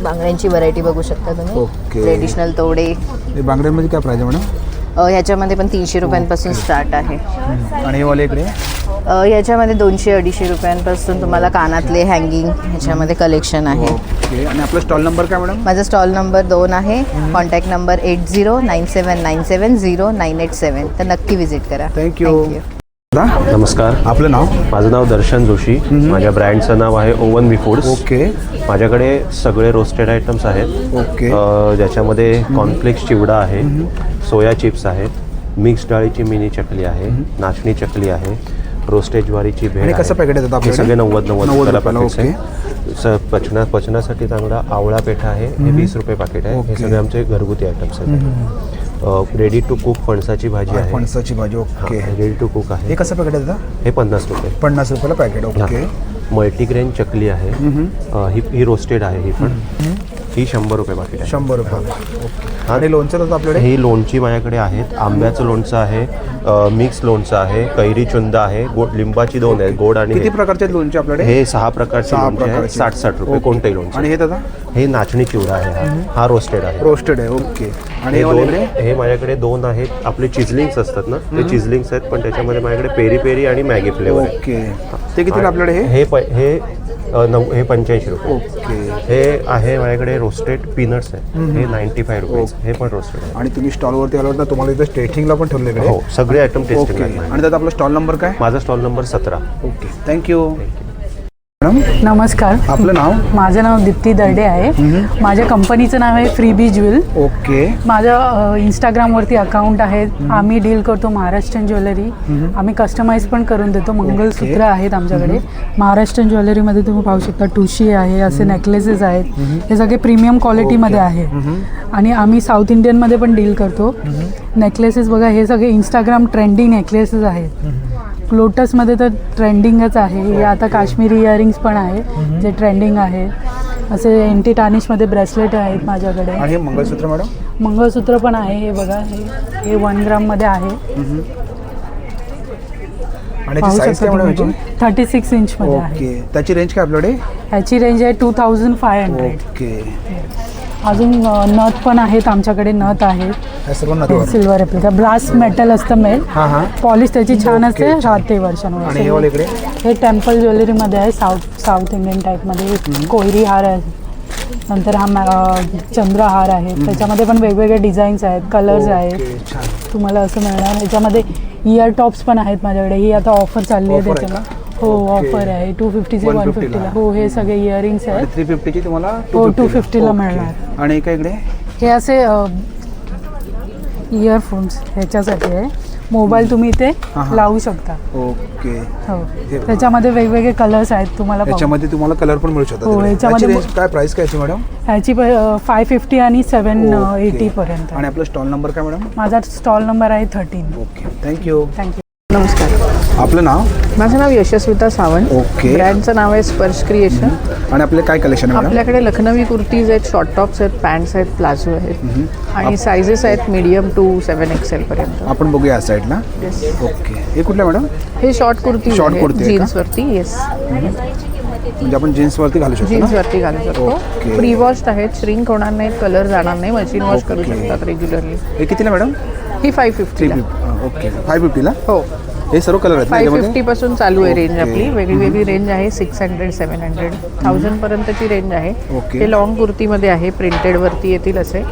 H: बांगड्यांची व्हरायटी बघू शकता तुम्ही. ट्रेडिशनल तोडे.
A: बांगड्यांमध्ये काय प्राइस आहे मॅडम?
H: ह्याच्यामध्ये पण 300 रुपयांपासून स्टार्ट आहे.
A: आणि वाले इकडे
H: ह्याच्यामध्ये 200-250 रुपयांपासून तुम्हाला कानातले हँगिंग ह्याच्यामध्ये कलेक्शन आहे.
A: आणि आपला स्टॉल नंबर काय मॅडम?
H: माझा स्टॉल नंबर 2 आहे. Contact number 8097970987. तर नक्की विजिट करा.
A: थँक्यू.
I: नमस्कार,
A: आपलं नाव?
I: माझं नाव दर्शन जोशी. माझ्या ब्रँडचं नाव आहे ओवन बी फूड्स.
A: ओके.
I: माझ्याकडे सगळे रोस्टेड आयटम्स आहेत.
A: ओके.
I: ज्याच्यामध्ये कॉर्नफ्लेक्स चिवडा आहे, सोया चिप्स आहेत, मिक्स डाळीची मिनी चकली आहे, नाचणी चकली आहे, रोस्टेड ज्वारीची भेळ.
A: कसं पॅकेट येतात
I: हे सगळे 90
A: रुपयाला. ओके.
I: पचनासाठी चांगला आवळा पेठा आहे, हे 20 रुपये पॅकेट आहे. हे सगळे आमचे घरगुती आयटम्स आहेत. रेडी टू कुक फणसाची भाजी आहे.
A: फणसाची भाजी ओके.
I: रेडी टू कुक आहे.
A: हे कसं पॅकेट आहे दादा?
I: हे 50 रुपये.
A: 50 रुपयाला पॅकेट ओके.
I: मल्टीग्रेन चकली आहे. ही रोस्टेड आहे. ही पण ही 100 रुपये पाकिट आहे.
A: 100 रुपयाला ओके. आणि लोणचं होतं आपल्याकडे?
I: ही लोणची माझ्याकडे आहेत. आंब्याचं लोणचं आहे, मिक्स लोणचं आहे, कैरी चुंद आहे, गोड लिंबाची 2 आहेत, गोड आणि
A: किती प्रकारचे लोणचे आपल्याकडे?
I: हे 6 प्रकारचे लोणचे आहेत. 60-60 रुपये कोणतेही लोणचं.
A: आणि हे दादा?
I: हे नाचणी चिवडा आहे. हा रोस्टेड आहे.
A: रोस्टेड आहे ओके. आणि
I: हे माझ्याकडे 2 आहेत. आपले चिझलिंग्स असतात ना, ते चिझलिंग्स आहेत, पण त्याच्यामध्ये माझ्याकडे पेरी पेरी आणि मॅगी फ्लेवर आहे.
A: ओके. ते कितीला आपल्याकडे?
I: हे 85 रुपये
A: ओके.
I: हे आहे माझ्याकडे रोस्टेड पीनट्स आहे. हे 95 रुपये. हे पण रोस्टेड आहे.
A: आणि तुम्ही स्टॉलवरती आलात ना, तुम्हाला इथे टेस्टिंगला पण ठेवले?
I: हो, सगळे आयटम टेस्टिंग
A: ओके. आणि दादा आपला स्टॉल नंबर काय?
I: माझा stall number 17.
A: Okay thank you madam.
J: नमस्कार,
A: आपलं नाव?
J: माझं नाव दीप्ती दर्डे आहे. माझ्या कंपनीचं नाव आहे फ्रीबी ज्वेल.
A: ओके.
J: माझं इंस्टाग्रामवरती अकाउंट आहे. आम्ही डील करतो महाराष्ट्रीयन ज्वेलरी. आम्ही कस्टमाइज पण करून देतो. मंगलसूत्र आहेत आमच्याकडे. महाराष्ट्रीयन ज्वेलरीमध्ये तुम्ही पाहू शकता ठुशी आहे, असे नेकलेसेस आहेत. हे सगळे प्रीमियम क्वालिटीमध्ये आहे. आणि आम्ही साऊथ इंडियनमध्ये पण डील करतो. नेकलेसेस बघा, हे सगळे इंस्टाग्राम ट्रेंडिंग नेकलेसेस आहेत. लोटसमध्ये तर ट्रेंडिंगच आहे. हे आता काश्मीरी इयरिंग्स पण आहे जे ट्रेंडिंग आहे. असे एंटी टार्निशमध्ये ब्रेसलेट आहेत माझ्याकडे.
A: आणि हे मंगळसूत्र मॅडम?
J: मंगळसूत्र पण आहे. हे बघा, हे 1 ग्राममध्ये आहे.
A: आणि साईज काय मॅडम?
J: 36 इंचमध्ये आहे.
A: ओके. त्याची रेंज काय आपल्याकडे?
J: ह्याची रेंज आहे 2500.
A: ओके.
J: अजून नथ पण आहेत आमच्याकडे. नथ आहेत सिल्वर ॲप्लिका. ब्रास मेटल असतं मेल. पॉलिश त्याची छान असते. राहते वर्षानुवर्ष. हे टेम्पल ज्वेलरीमध्ये आहे. साऊथ इंडियन टाईपमध्ये. कोयरी हार आहे. नंतर हा चंद्रहार आहे. त्याच्यामध्ये पण वेगवेगळे डिझाईन्स आहेत, कलर्स आहेत. तुम्हाला असं मिळणार. ह्याच्यामध्ये इयर टॉप्स पण आहेत माझ्याकडे. ही आता ऑफर चालली आहे त्याच्यामध्ये. हो, ऑफर आहे. 250ची 150ला. हो, हे सगळे इयरिंग्स आहेत.
A: 350ची तुम्हाला?
J: हो, 250ला मिळणार.
A: आणि काय इकडे?
J: हे असे इयरफोन्स ह्याच्यासाठी आहे. मोबाईल तुम्ही इथे लावू शकता.
A: ओके.
J: हो, त्याच्यामध्ये वेगवेगळे कलर्स आहेत. तुम्हाला
A: याच्यामध्ये तुम्हाला कलर पण मिळू शकतात.
J: हो, याच्यामध्ये
A: काय प्राइस काय आहे मॅडम?
J: ह्याची 550 आणि 780 पर्यंत.
A: आणि आपला स्टॉल नंबर काय मॅडम?
J: माझा स्टॉल नंबर आहे 13.
A: Okay thank you.
K: नमस्कार,
A: आपलं नाव?
K: माझं नाव यशस्विता सावंत.
A: ओके.
K: ब्रँडचं नाव आहे स्पर्श क्रिएशन.
A: आणि आपले काय कलेक्शन आहे?
K: आपल्याकडे लखनवी कुर्तीज आहेत, शॉर्ट टॉप्स आहेत, पॅन्ट्स आहेत, प्लाझो आहेत. आणि सायझेस आहेत मीडियम टू 7XL पर्यंत.
A: आपण बघूया या साईडला. ओके. हे कुठल्या मॅडम?
K: हे शॉर्ट कुर्ती जीन्सवरती. येस,
A: म्हणजे आपण जीन्सवरती घालू शकतो?
K: जीन्सवरती घालू शकतो. प्री वॉश्ड आहेत, श्रिंक होणार नाही, कलर जाणार नाही, मशीन वॉश करू शकतात रेग्युलरली.
A: हे कितीला मॅडम?
K: ही 550.
A: ओके. 550ला?
K: हो.
A: हे सर्व कलर आहेत?
K: 550 पासून चालू आहे रेंज आपली. वेगळी वेगळी रेंज आहे. 600, 700, 1000 पर्यंतची रेंज आहे. ते लॉंग कुर्तीमध्ये आहे. प्रिंटेड वरती येतील असे.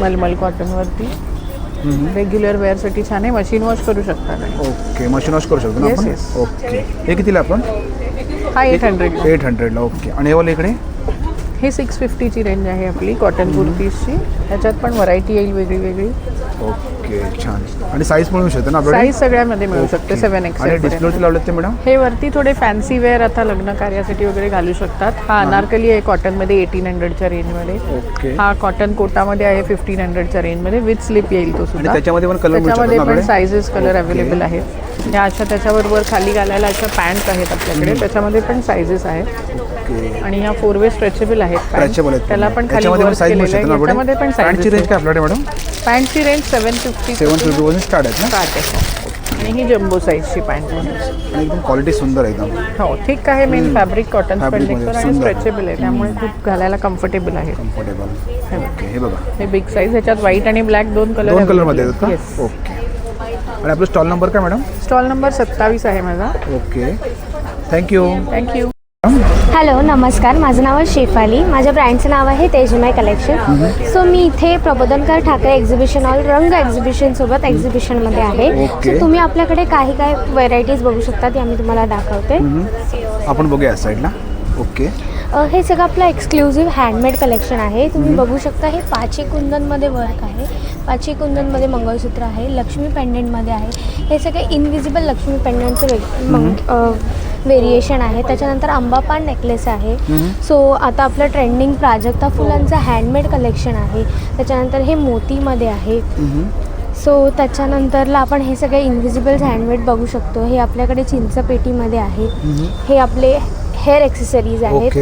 K: मलमल कॉटनवरती. रेग्युलर वेअरसाठी छान आहे. मशीन वॉश करू शकता.
A: ओके. मशीन वॉश करू शकतो ना आपण? ओके. हे कितीला आपण?
K: हा 800.
A: 800ला. ओके. आणि हे वाले इकडे?
K: हे 650ची रेंज आहे आपली कॉटन कुर्तीजची. त्याच्यात पण व्हरायटी येईल वेगळी वेगळी.
A: ओके. छान. आणि साईज पण मिळू शकते ना आपल्याला?
K: साईज सगळ्यामध्ये मिळू शकते. 7XL.
A: आणि डिस्प्लेवरती लावलेत ते मॅडम?
K: हे वरती थोडे फॅन्सी वेअर आता लग्न कार्यासाठी वगैरे घालू शकतात. हा अनारकली आहे कॉटनमध्ये 1800च्या रेंजमध्ये.
A: ओके.
K: हा कॉटन कोटामध्ये आहे 1500च्या रेंजमध्ये. विथ स्लिप येईल तो सुद्धा.
A: त्याच्यामध्ये पण कलर
K: त्याच्यामध्ये पण सायझेस कलर अवेलेबल आहेत. या अशा त्याच्याबरोबर खाली घालायला अशा पॅन्ट आहेत आपल्याकडे. त्याच्यामध्ये पण सायझेस आहेत. आणि ह्या 4-वे स्ट्रेचेबल आहेत. त्याला पण खाली वर्क केलेलं आहे. त्याच्यामध्ये पण
A: पॅन्टची रेंज काय आपल्याकडे मॅडम?
K: पॅन्टची रेंज 750
A: वरून स्टार्ट आहेत ना?
K: स्टार्ट आहे. आणि ही जम्बो साईजची पॅन्ट आहे.
A: आणि एकदम क्वालिटी सुंदर आहे एकदम.
K: हो, ठीक आहे. मेन फॅब्रिक कॉटन स्पेंडिंगवर आणि स्ट्रेचेबल आहे, त्यामुळे खूप घालायला कम्फर्टेबल आहे.
A: ओके. हे बघा,
K: हे बिग साईज. ह्याच्यात व्हाईट आणि ब्लॅक दोन
A: कलरमध्ये येतात का? ओके. आणि आपलं स्टॉल नंबर काय मॅडम?
K: स्टॉल नंबर 27 आहे माझा.
A: ओके. थँक्यू.
G: हॅलो, नमस्कार. माझं नाव आहे शेफाली. माझ्या ब्रँडचं नाव आहे तेजमय कलेक्शन. सो मी इथे प्रबोधनकार ठाकरे एक्झिबिशन हॉल रंग एक्झिबिशनसोबत एक्झिबिशनमध्ये आहे. सो तुम्ही आपल्याकडे काही काय व्हरायटीज बघू शकता, ती आम्ही तुम्हाला दाखवते.
A: आपण बघूया साईडला. ओके.
G: हे सगळं आपलं एक्सक्लुझिव्ह हँडमेड कलेक्शन आहे. तुम्ही बघू शकता. हे पाची कुंदनमध्ये वर्क आहे. पाची कुंदनमध्ये मंगळसूत्र आहे. लक्ष्मी पेंडंटमध्ये आहे. हे सगळे इनविजिबल लक्ष्मी पेंडंटचे व्हेरिएशन आहे. त्याच्यानंतर आंबापान नेकलेस आहे. सो आता आपलं ट्रेंडिंग प्राजक्ता फुलांचं हँडमेड कलेक्शन आहे. त्याच्यानंतर हे मोतीमध्ये आहे. सो त्याच्यानंतरला आपण हे सगळे इन्व्हिजिबल्स हँडमेड बघू शकतो. हे आपल्याकडे चिंचपेटीमध्ये आहे. हे आपले हेअर ॲक्सेसरीज आहेत.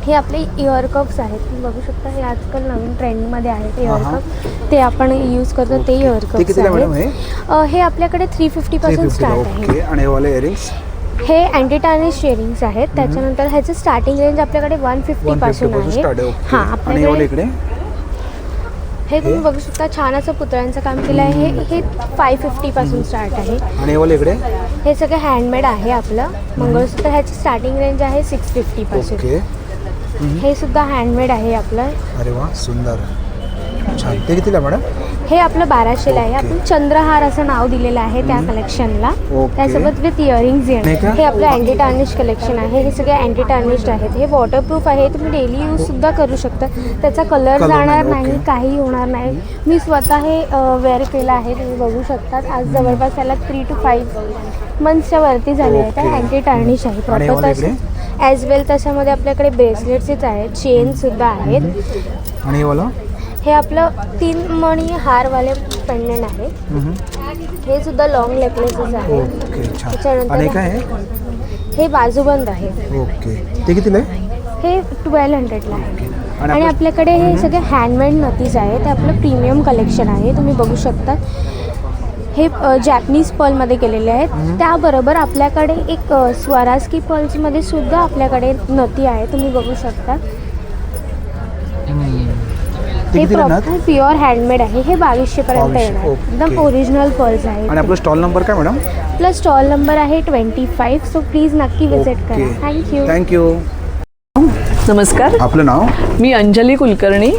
G: हे आपले इयर कप्स आहेत, तुम्ही बघू शकता. हे आजकाल नवीन ट्रेंडमध्ये आहेत इयर कप, ते आपण यूज करतो ते इयर कप्स आहेत. हे आपल्याकडे 350 पासून स्टार्ट आहे.
A: आणि वाले इयरिंग्स
G: हे अँटी टार्निश इयरिंग्स आहेत. त्याच्यानंतर ह्याचं स्टार्टिंग रेंज आपल्याकडे 150 पासून आहे. हां, आपल्याकडे हे तुम्ही बघू शकता. छान असं पुतळ्यांचं काम केलं आहे. हे 550 पासून स्टार्ट आहे.
A: आणि वाले इकडे
G: हे सगळे हँडमेड आहे. आपलं मंगळसूत्र ह्याची स्टार्टिंग रेंज आहे 650 पासून. हे सुद्धा हँडमेड आहे आपलं.
A: अरे वा, सुंदर, छान. ते कितीला मॅडम?
G: हे आपलं 1200ला आहे. आपण चंद्रहार असं नाव दिलेलं आहे त्या कलेक्शनला. त्यासोबत विथ इयरिंग्स येणार. हे आपलं अँटी टार्निश कलेक्शन आहे. हे सगळे अँटी टार्निश्ड आहेत. हे वॉटरप्रूफ आहे, तुम्ही डेली यूज सुद्धा करू शकता. त्याचा कलर जाणार नाही, काही होणार नाही. मी स्वतः हे वेअर केलं आहे, तुम्ही बघू शकता. आज जवळपास त्याला 3 to 5 मंथच्या वरती झाले आहे. त्या अँटी टार्निश आहे प्रॉपर. तसे ॲज वेल त्याच्यामध्ये आपल्याकडे ब्रेसलेट्सच आहेत, चेनसुद्धा आहेत.
A: आणि
G: हे आपलं 3 मणी हारवाले पेंडंट आहे. हे सुद्धा लॉंग नेकलेसेस आहे. त्याच्यानंतर हे बाजूबंद आहे.
A: ओके, ते कितीला आहे?
G: हे 1200ला आहे. आणि आपल्याकडे हे सगळे हँडमेड नथीज आहेत. ते आपलं प्रीमियम कलेक्शन आहे, तुम्ही बघू शकता. हे जॅपनीज पर्लमध्ये केलेले आहेत. त्याबरोबर आपल्याकडे एक स्वारास्की पर्ल्समध्ये सुद्धा आपल्याकडे नथी आहे, तुम्ही बघू शकता. हे प्रॉपर प्युअर हँडमेड आहे. हे 2200 पर्यंत येणार. एकदम ओरिजिनल पर्ल्स आहे.
A: आणि आपला स्टॉल नंबर काय मॅडम?
G: आपला स्टॉल नंबर आहे 25. सो प्लीज नक्की विजिट करा.
A: थँक्यू.
F: नमस्कार,
A: आपलं नाव?
F: मी अंजली कुलकर्णी.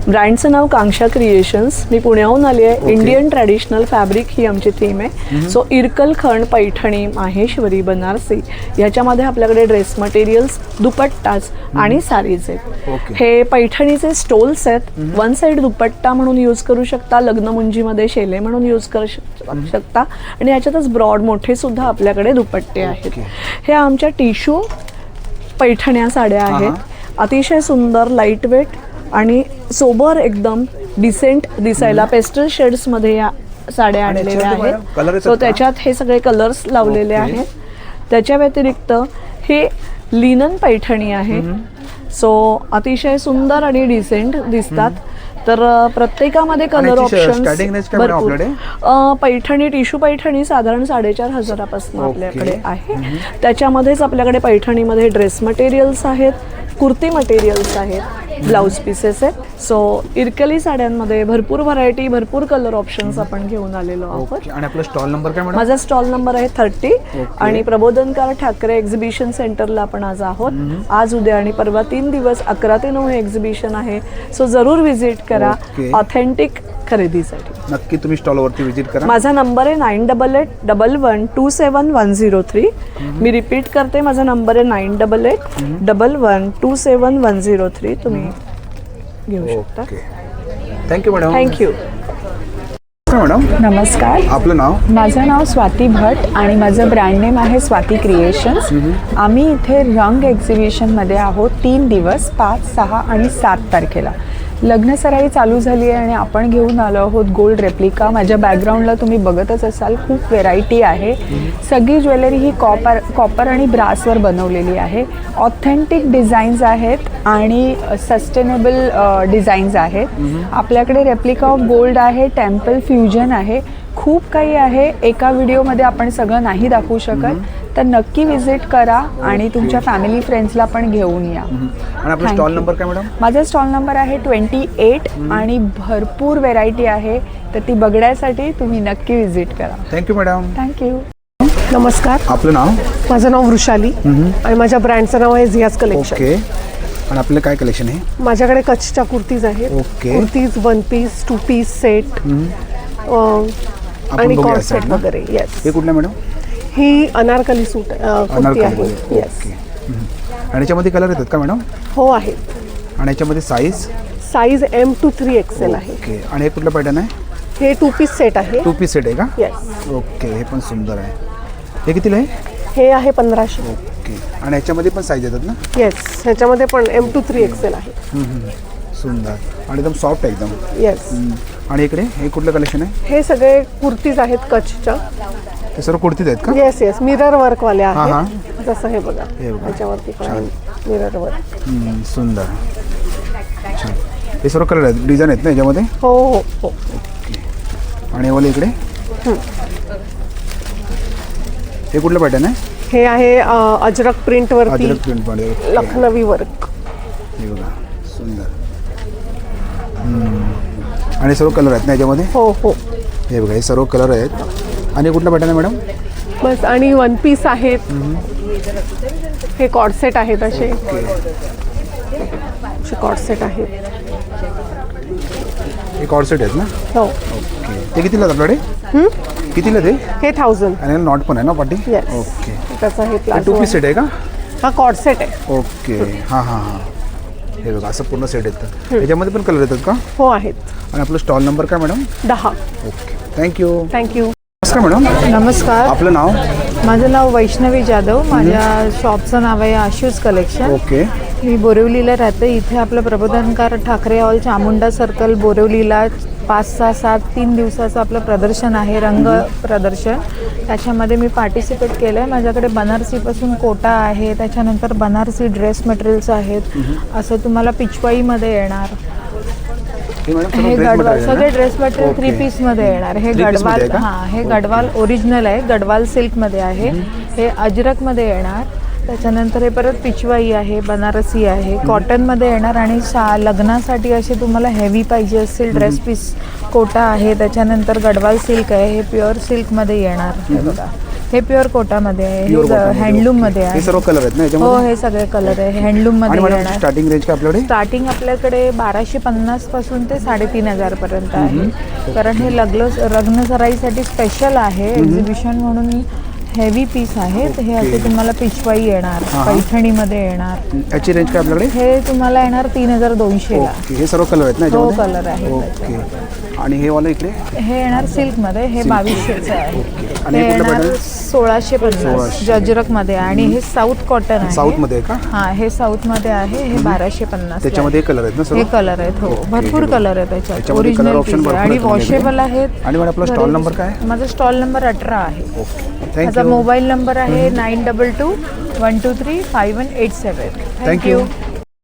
F: ब्रँडचं नाव कांक्षा क्रिएशन्स. मी पुण्याहून आली आहे. इंडियन ट्रॅडिशनल फॅब्रिक ही आमची थीम आहे. सो इरकल, खण, पैठणी, माहेश्वरी, बनारसी ह्याच्यामध्ये आपल्याकडे ड्रेस मटेरियल्स, दुपट्टास आणि साडीज आहेत. हे पैठणीचे स्टोल्स आहेत. वन साईड दुपट्टा म्हणून यूज करू शकता, लग्नमुंजीमध्ये शेले म्हणून यूज करू शकता. आणि ह्याच्यातच ब्रॉड मोठे सुद्धा आपल्याकडे दुपट्टे आहेत. हे आमच्या टिश्यू पैठण्या साड्या आहेत. अतिशय सुंदर, लाईट वेट आणि सोबर, एकदम डिसेंट दिसायला पेस्टल शेड्समध्ये या साड्या आणलेल्या आहेत. सो त्याच्यात हे सगळे कलर्स लावलेले आहेत. त्याच्या व्यतिरिक्त हे लिनन पैठणी आहे. सो अतिशय सुंदर आणि डिसेंट दिसतात. तर प्रत्येकामध्ये कलर ऑप्शन्स भरपूर. पैठणी, टिश्यू पैठणी साधारण 4500 पासून आपल्याकडे आहे. त्याच्यामध्येच आपल्याकडे पैठणीमध्ये ड्रेस मटेरियल्स आहेत, कुर्ती मटेरियल्स आहेत, ब्लाऊज पीसेस आहेत. सो इरकली साड्यांमध्ये भरपूर व्हरायटी, भरपूर कलर ऑप्शन्स आपण घेऊन आलेलो आहोत.
A: आणि आपला स्टॉल नंबर काय मॅडम?
F: माझा स्टॉल नंबर आहे 30. आणि प्रबोधनकार ठाकरे एक्झिबिशन सेंटरला आपण आज आहोत. आज, उद्या आणि परवा 3 दिवस 11 ते 9 हे एक्झिबिशन आहे. सो जरूर व्हिजिट करा ऑथेंटिक खरेदीसाठी.
A: नक्की तुम्ही स्टॉलवरती व्हिजिट करा.
F: माझा नंबर आहे 9881127103. मी रिपीट करते, माझा नंबर आहे 9881127103. तुम्ही घेऊ शकता.
A: Thank you madam.
F: Thank you
A: madam.
J: नमस्कार,
A: आपलं नाव?
J: माझं नाव स्वाती भट आणि माझं ब्रँड नेम आहे स्वाती क्रिएशन्स. आम्ही इथे रंग एक्झिबिशनमध्ये आहोत 3 दिवस, 5, 6 आणि 7 तारखेला. लग्नसराई चालू झाली आहे आणि आपण घेऊन आलो आहोत गोल्ड रेप्लिका. माझ्या बॅकग्राऊंडला तुम्ही बघतच असाल, खूप व्हेरायटी आहे. सगळी ज्वेलरी ही कॉपर आणि ब्रासवर बनवलेली आहे. ऑथेंटिक डिझाईन्स आहेत आणि सस्टेनेबल डिझाईन्स आहेत. आपल्याकडे रेप्लिका ऑफ गोल्ड आहे, टेम्पल फ्युजन आहे, खूप काही आहे. एका व्हिडिओमध्ये आपण सगळं नाही दाखवू शकत. तर नक्की विजिट करा आणि तुमच्या फॅमिली फ्रेंड्सला पण घेऊन या.
A: आणि आपला स्टॉल नंबर काय मॅडम?
J: माझा स्टॉल नंबर आहे 28 आणि भरपूर व्हेरायटी आहे. तर ती बघण्यासाठी तुम्ही नक्की विजिट करा.
A: Thank you madam.
J: थँक्यू.
K: नमस्कार,
A: आपलं नाव?
K: माझं नाव वृषाली आणि माझ्या ब्रँडचं नाव आहे झियाज कलेक्शन.
A: ओके. आणि आपलं काय कलेक्शन आहे?
K: माझ्याकडे कच्छच्या कुर्तीज आहेत. कुर्तीज, 1 पीस, 2 पीस सेट आणि कॉर्ड सेट वगैरे. येस.
A: हे कुठलं मॅडम?
K: ही अनारकली सूट कुर्ती आहे. येस.
A: आणि याच्यामध्ये कलर येतात का मॅडम?
K: हो आहे.
A: आणि याच्यामध्ये साईज
K: M to 3 XL आहे.
A: ओके. आणि हे कुठलं पॅटर्न आहे?
K: हे 2 पीस सेट आहे.
A: 2 पीस सेट आहे का?
K: येस.
A: ओके. हे पण सुंदर आहे. हे कितीला आहे?
K: हे आहे 1500.
A: ओके. आणि ह्याच्यामध्ये पण साईज येतात ना?
K: येस, ह्याच्यामध्ये पण M2 3XL आहे.
A: सुंदर आणि एकदम सॉफ्ट आहे एकदम.
K: येस.
A: आणि इकडे हे कुठलं कलेक्शन आहे?
K: हे सगळे कुर्तीज आहेत कच्छच्या.
A: ते सर्व कुर्तीच आहेत का?
K: येस येस, मिरर वर्कवाले
A: हां,
K: आहेत. जसं हे बघा, ह्याच्यावरती पण आहे मिरर वर्क.
A: सुंदर, छान. हे सर्व कलर आहेत, डिझाईन आहेत ना याच्यामध्ये?
K: हो हो हो.
A: ओके. आणि वाले इकडे हे कुठलं पॅटर्न आहे?
K: हे आहे अजरक प्रिंटवरती
A: अजरक प्रिंटमध्ये
K: लखनवी वर्क.
A: हे बघा, सुंदर. आणि सर्व कलर आहेत ना याच्यामध्ये?
K: हो हो.
A: हे बघा, हे सर्व कलर आहेत. आणि कुठलं पॅटर्न आहे मॅडम?
K: बस. आणि वन पीस आहेत. हे कॉर्डसेट आहेत, असे कॉर्डसेट आहेत.
A: हे कॉर्डसेट आहेत ना?
K: हो.
A: ओके. ते कितीला आहेत आपल्याकडे? कितीला ते?
K: हे 1000.
A: आणि नॉट पण आहे ना पाठी?
K: येस.
A: ओके.
K: त्याचा हे
A: टू पीस सेट आहे का?
K: हा कॉर्डसेट आहे.
A: ओके. हां हां हां. हे बघा, असं पूर्ण सेट येतं. याच्यामध्ये पण कलर येतात का?
K: हो आहेत.
A: आणि आपलं स्टॉल नंबर काय मॅडम?
K: 10.
A: Okay, thank you.
K: थँक्यू.
A: नमस्कार मॅडम.
B: नमस्कार,
A: आपलं नाव?
B: माझं नाव वैष्णवी जाधव. माझ्या शॉपचं नाव आहे आशूज कलेक्शन.
A: ओके.
B: मी बोरिवलीला राहते. इथे आपलं प्रबोधनकार ठाकरे हॉल, चामुंडा सर्कल, बोरिवलीला 5, 6, 7 3 दिवसाचं आपलं प्रदर्शन आहे, रंग प्रदर्शन. त्याच्यामध्ये मी पार्टिसिपेट केलं आहे. माझ्याकडे बनारसीपासून कोटा आहे, त्याच्यानंतर बनारसी ड्रेस मटेरियल्स आहेत. असं तुम्हाला पिचवाईमध्ये येणार. हे गडवाल सगळे ड्रेस मटेरियल 3 पीसमध्ये येणार. हे गडवाल, हां, हे गडवाल ओरिजिनल आहे, गडवाल सिल्कमध्ये आहे. हे अजरकमध्ये येणार. त्याच्यानंतर हे परत पिचवाई आहे, बनारसी आहे, कॉटनमध्ये येणार. आणि लग्नासाठी असे तुम्हाला हेवी पाहिजे असेल ड्रेस पीस कोटा आहे. त्याच्यानंतर गडवाल सिल्क आहे, हे प्युअर सिल्कमध्ये येणार. हे बघा, हे प्युअर कोटामध्ये आहे, हे हँडलूममध्ये आहे.
A: हे सर्व कलर आहेत ना
B: हो,
A: याच्यामध्ये?
B: हे सगळे कलर आहे, हँडलूममध्ये येणार.
A: स्टार्टिंग रेंज काय आपल्याकडे?
B: स्टार्टिंग आपल्याकडे 1250 पासून ते 3500 पर्यंत आहे. कारण हे लग्न सराईसाठी स्पेशल आहे, एक्झिबिशन म्हणून हेवी पीस आहेत. हे असे तुम्हाला पिचवाई येणार, पैठणीमध्ये येणार.
A: याची रेंज काय आपल्याकडे?
B: हे तुम्हाला येणार 3200 ला.
A: हे सर्व कलर आहेत ना
B: हो,
A: याच्यामध्ये?
B: कलर आहे.
A: ओके. आणि हे वाला इकडे?
B: हे येणार सिल्कमध्ये, हे 2200चं आहे.
A: आणि
B: हे
A: हे कुठलं
B: येणार
A: pattern?
B: 1650 जजरकमध्ये. आणि हे साऊथ कॉटन आहे.
A: साऊथमध्ये आहे का?
B: हां, हे साऊथमध्ये आहे. हे 1250.
A: त्याच्यामध्ये कलर आहेत ना सर्व?
B: हे कलर आहेत. हो, भरपूर कलर आहेत त्याच्यात.
A: त्याच्यामध्ये कलर ऑप्शन
B: ओरिजिनल
A: भरपूर
B: आणि
A: आहेत तुमच्याकडे.
B: वॉशेबल आहेत.
A: आणि मॅडम आपला स्टॉल नंबर काय?
B: माझा स्टॉल नंबर 18 आहे.
A: ओके,
B: माझा
A: थँक्यू.
B: मोबाईल नंबर आहे 9221235187.
A: थँक्यू.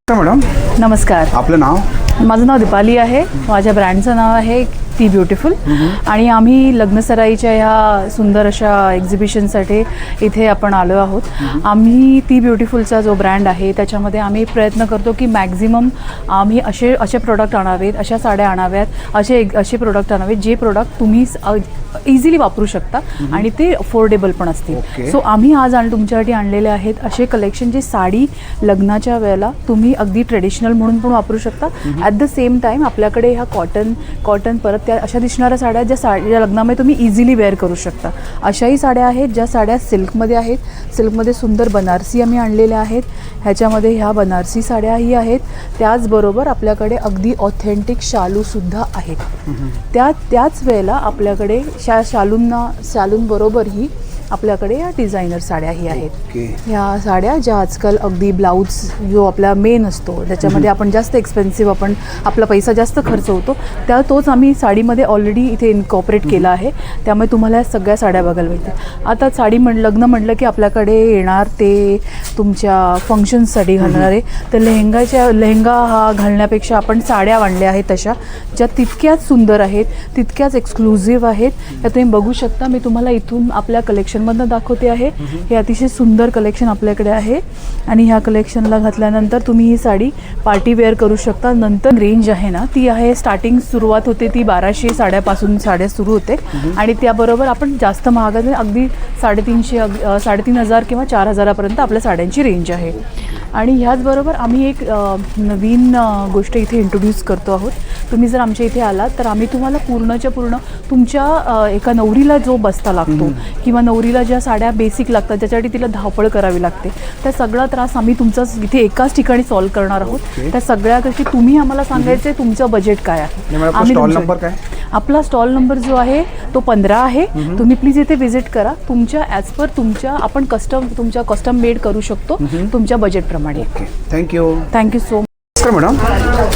A: मॅडम
B: नमस्कार,
A: आपलं नाव?
B: माझं नाव दीपाली आहे. माझ्या ब्रँडचं नाव आहे ती ब्युटिफुल. आणि आम्ही लग्नसराईच्या ह्या सुंदर अशा एक्झिबिशनसाठी इथे आपण आलो आहोत. आम्ही ती ब्युटिफुलचा जो ब्रँड आहे त्याच्यामध्ये आम्ही प्रयत्न करतो की मॅक्झिमम आम्ही असे प्रोडक्ट आणावेत, अशा साड्या आणाव्यात, असे प्रोडक्ट आणावेत जे प्रोडक्ट तुम्ही इझिली वापरू शकता आणि ते अफोर्डेबल पण असतील. सो आम्ही आज तुमच्यासाठी आणलेले आहेत असे कलेक्शन जे साडी लग्नाच्या वेळेला तुम्ही अगदी ट्रेडिशनल म्हणून पण वापरू शकता. ॲट द सेम टाईम आपल्याकडे ह्या कॉटन परत त्या अशा दिसणाऱ्या साड्या ज्या लग्नामध्ये तुम्ही इझिली वेअर करू शकता अशाही साड्या आहेत. ज्या साड्या सिल्कमध्ये आहेत, सिल्कमध्ये सुंदर बनारसी आम्ही आणलेल्या आहेत. ह्याच्यामध्ये ह्या बनारसी साड्याही आहेत. त्याचबरोबर आपल्याकडे अगदी ऑथेंटिक शालूसुद्धा आहेत. त्याच वेळेला आपल्याकडे शालूंबरोबरही आपल्याकडे या डिझायनर साड्याही आहेत. ह्या साड्या ज्या आजकाल अगदी ब्लाऊज जो आपला मेन असतो त्याच्यामध्ये आपण जास्त एक्सपेन्सिव्ह आपला पैसा जास्त खर्च होतो तोच आम्ही साडीमध्ये ऑलरेडी इथे इनकॉर्पोरेट केला आहे. त्यामुळे तुम्हाला सगळ्या साड्या बघायला मिळतील. आता लग्न म्हटलं की आपल्याकडे येणार ते तुमच्या फंक्शन्ससाठी घालणारे तर लेहंगा हा घालण्यापेक्षा आपण साड्या आणल्या आहेत तशा ज्या तितक्याच सुंदर आहेत, तितक्याच एक्सक्लुझिव्ह आहेत. त्या तुम्ही बघू शकता. मी तुम्हाला इथून आपल्या कलेक्शनमधनं दाखवते आहे. हे अतिशय सुंदर कलेक्शन आपल्याकडे आहे आणि ह्या कलेक्शनला घातल्यानंतर तुम्ही ही साडी पार्टी वेअर करू शकता. नंतर रेंज आहे ना ती आहे, स्टार्टिंग सुरुवात होते ती 1200 साड्यापासून साड्या सुरू होते आणि त्याबरोबर आपण जास्त महागात अगदी 350 किंवा 4000 किंवा 4000पर्यंत आपल्या साड्यांची रेंज आहे.
F: आणि ह्याचबरोबर आम्ही एक नवीन गोष्ट इथे इंट्रोड्यूस करतो आहोत. तुम्ही जर आमच्या इथे आलात तर आम्ही तुम्हाला पूर्णच्या पूर्ण तुमच्या एका नवरीला जो बस्ता लागतो किंवा नवरीला ज्या साड्या बेसिक लागतात ज्याच्यासाठी तिला धावपळ करावी लागते त्या सगळा त्रास आम्ही तुमचा इथे एकाच ठिकाणी सॉल्व्ह करणार आहोत. त्या सगळ्या गोष्टी तुम्ही आम्हाला सांगायचे तुमचं बजेट काय आहे.
A: स्टॉल नंबर काय?
F: आपला स्टॉल नंबर जो आहे तो 15 आहे. तुम्ही प्लीज इथे व्हिजिट करा. तुमच्या ॲज पर आपण तुमच्या कस्टम मेड करू शकतो तुमच्या बजेटप्रमाणे.
A: Thank you
F: so
A: much madam.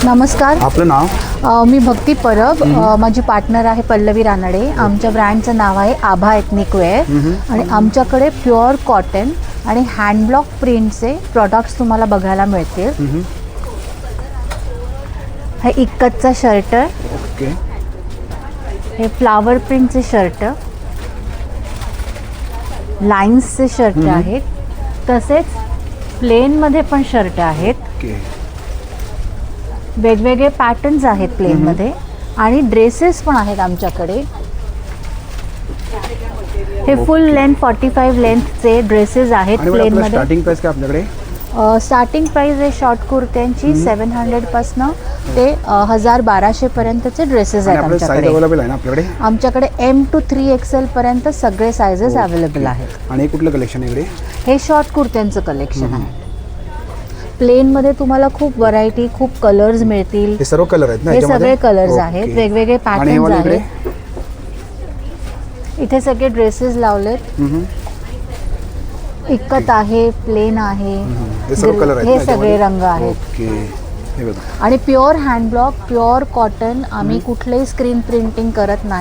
L: नमस्कार,
A: आपलं नाव?
L: मी भक्ती परब. माझी पार्टनर आहे पल्लवी रानडे. आमच्या ब्रँडचं नाव आहे आभा एथनिक वेअर आणि आमच्याकडे प्युअर कॉटन आणि हँडब्लॉक प्रिंटचे प्रॉडक्ट्स तुम्हाला बघायला मिळतील. हे इक्कतचा शर्ट, हे फ्लावर प्रिंटचे शर्ट, लाईन्सचे शर्ट आहेत, तसेच प्लेनमध्ये पण शर्ट आहेत. वेगवेगळे पॅटर्न्स आहेत प्लेनमध्ये आणि ड्रेसेस पण आहेत आमच्याकडे. हे फुल लेंथ 45 लेंथचे ड्रेसेस आहेत प्लेनमध्ये.
A: स्टार्टिंग प्राइस काय आपल्याकडे?
L: स्टार्टिंग प्राइस आहे शॉर्ट कुर्त्यांची 700पासनं ते 1200 पर्यंतचे ड्रेसेस आहेत आमच्याकडे. आमच्याकडे M to 3XL पर्यंत सगळे सायझेस अवेलेबल आहेत.
A: आणि कुठलं कलेक्शन इकडे?
L: हे शॉर्ट कुर्त्यांचं कलेक्शन आहे. प्लेनमध्ये तुम्हाला खूप व्हरायटी, खूप कलर्स मिळतील.
A: हे सर्व कलर आहेत ना?
L: हे सगळे कलर्स आहेत, वेगवेगळे पॅटर्न्स आहेत. इथे सगळे ड्रेसेस लावलेत. इक्कत आहे, प्लेन आहे, हे सगळे रंग आहेत. आणि प्युअर हँडब्लॉक, प्युअर कॉटन. आम्ही कुठलंही स्क्रीन प्रिंटिंग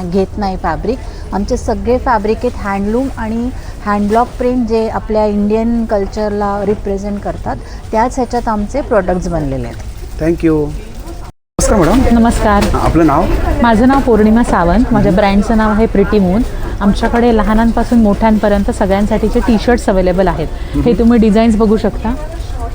L: घेत नाही फॅब्रिक. आमचे सगळे फॅब्रिक आहेत हँडलूम आणि हँडब्लॉक प्रिंट जे आपल्या इंडियन कल्चरला रिप्रेझेंट करतात त्याच ह्याच्यात आमचे प्रोडक्ट्स बनलेले आहेत.
A: थँक्यू. नमस्कार मॅडम.
J: नमस्कार,
A: आपलं नाव?
J: माझं नाव पौर्णिमा सावंत. माझ्या ब्रँडचं नाव आहे प्रिटी मून. आमच्याकडे लहानांपासून मोठ्यांपर्यंत सगळ्यांसाठीचे टी शर्ट्स अवेलेबल आहेत. हे तुम्ही डिझाईन्स बघू शकता.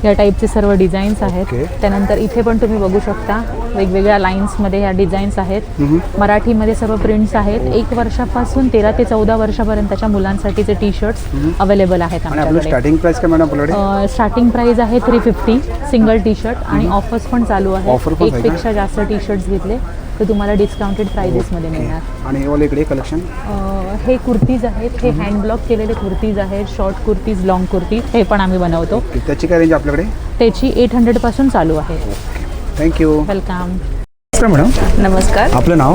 J: या टाईपचे सर्व डिझाईन्स आहेत. त्यानंतर इथे पण तुम्ही बघू शकता वेगवेगळ्या लाईन्समध्ये ह्या डिझाईन्स आहेत. मराठीमध्ये सर्व प्रिंट्स आहेत. 1 वर्षापासून 13 ते 14 वर्षापर्यंतच्या मुलांसाठीचे टी शर्ट्स अवेलेबल आहेत आमच्याकडे.
A: स्टार्टिंग प्राइस काय मॅडम आपल्याकडे?
J: स्टार्टिंग प्राइस आहे 350 सिंगल टी शर्ट आणि ऑफर्स पण चालू आहेत. एकपेक्षा जास्त टी शर्ट्स घेतले तर तुम्हाला डिस्काउंटेड प्राइजेसमध्ये मिळणार.
A: आणि इकडे कलेक्शन?
J: हे कुर्तीज आहेत. हे हँडब्लॉक केलेले कुर्तीज आहेत. शॉर्ट कुर्तीज, लॉंग कुर्तीज हे पण आम्ही बनवतो.
A: त्याची काय रेंज आपल्याकडे?
J: त्याची 800 पासून चालू आहे.
A: थँक्यू.
J: वेलकम.
A: मॅडम.
F: नमस्कार,
A: आपलं नाव?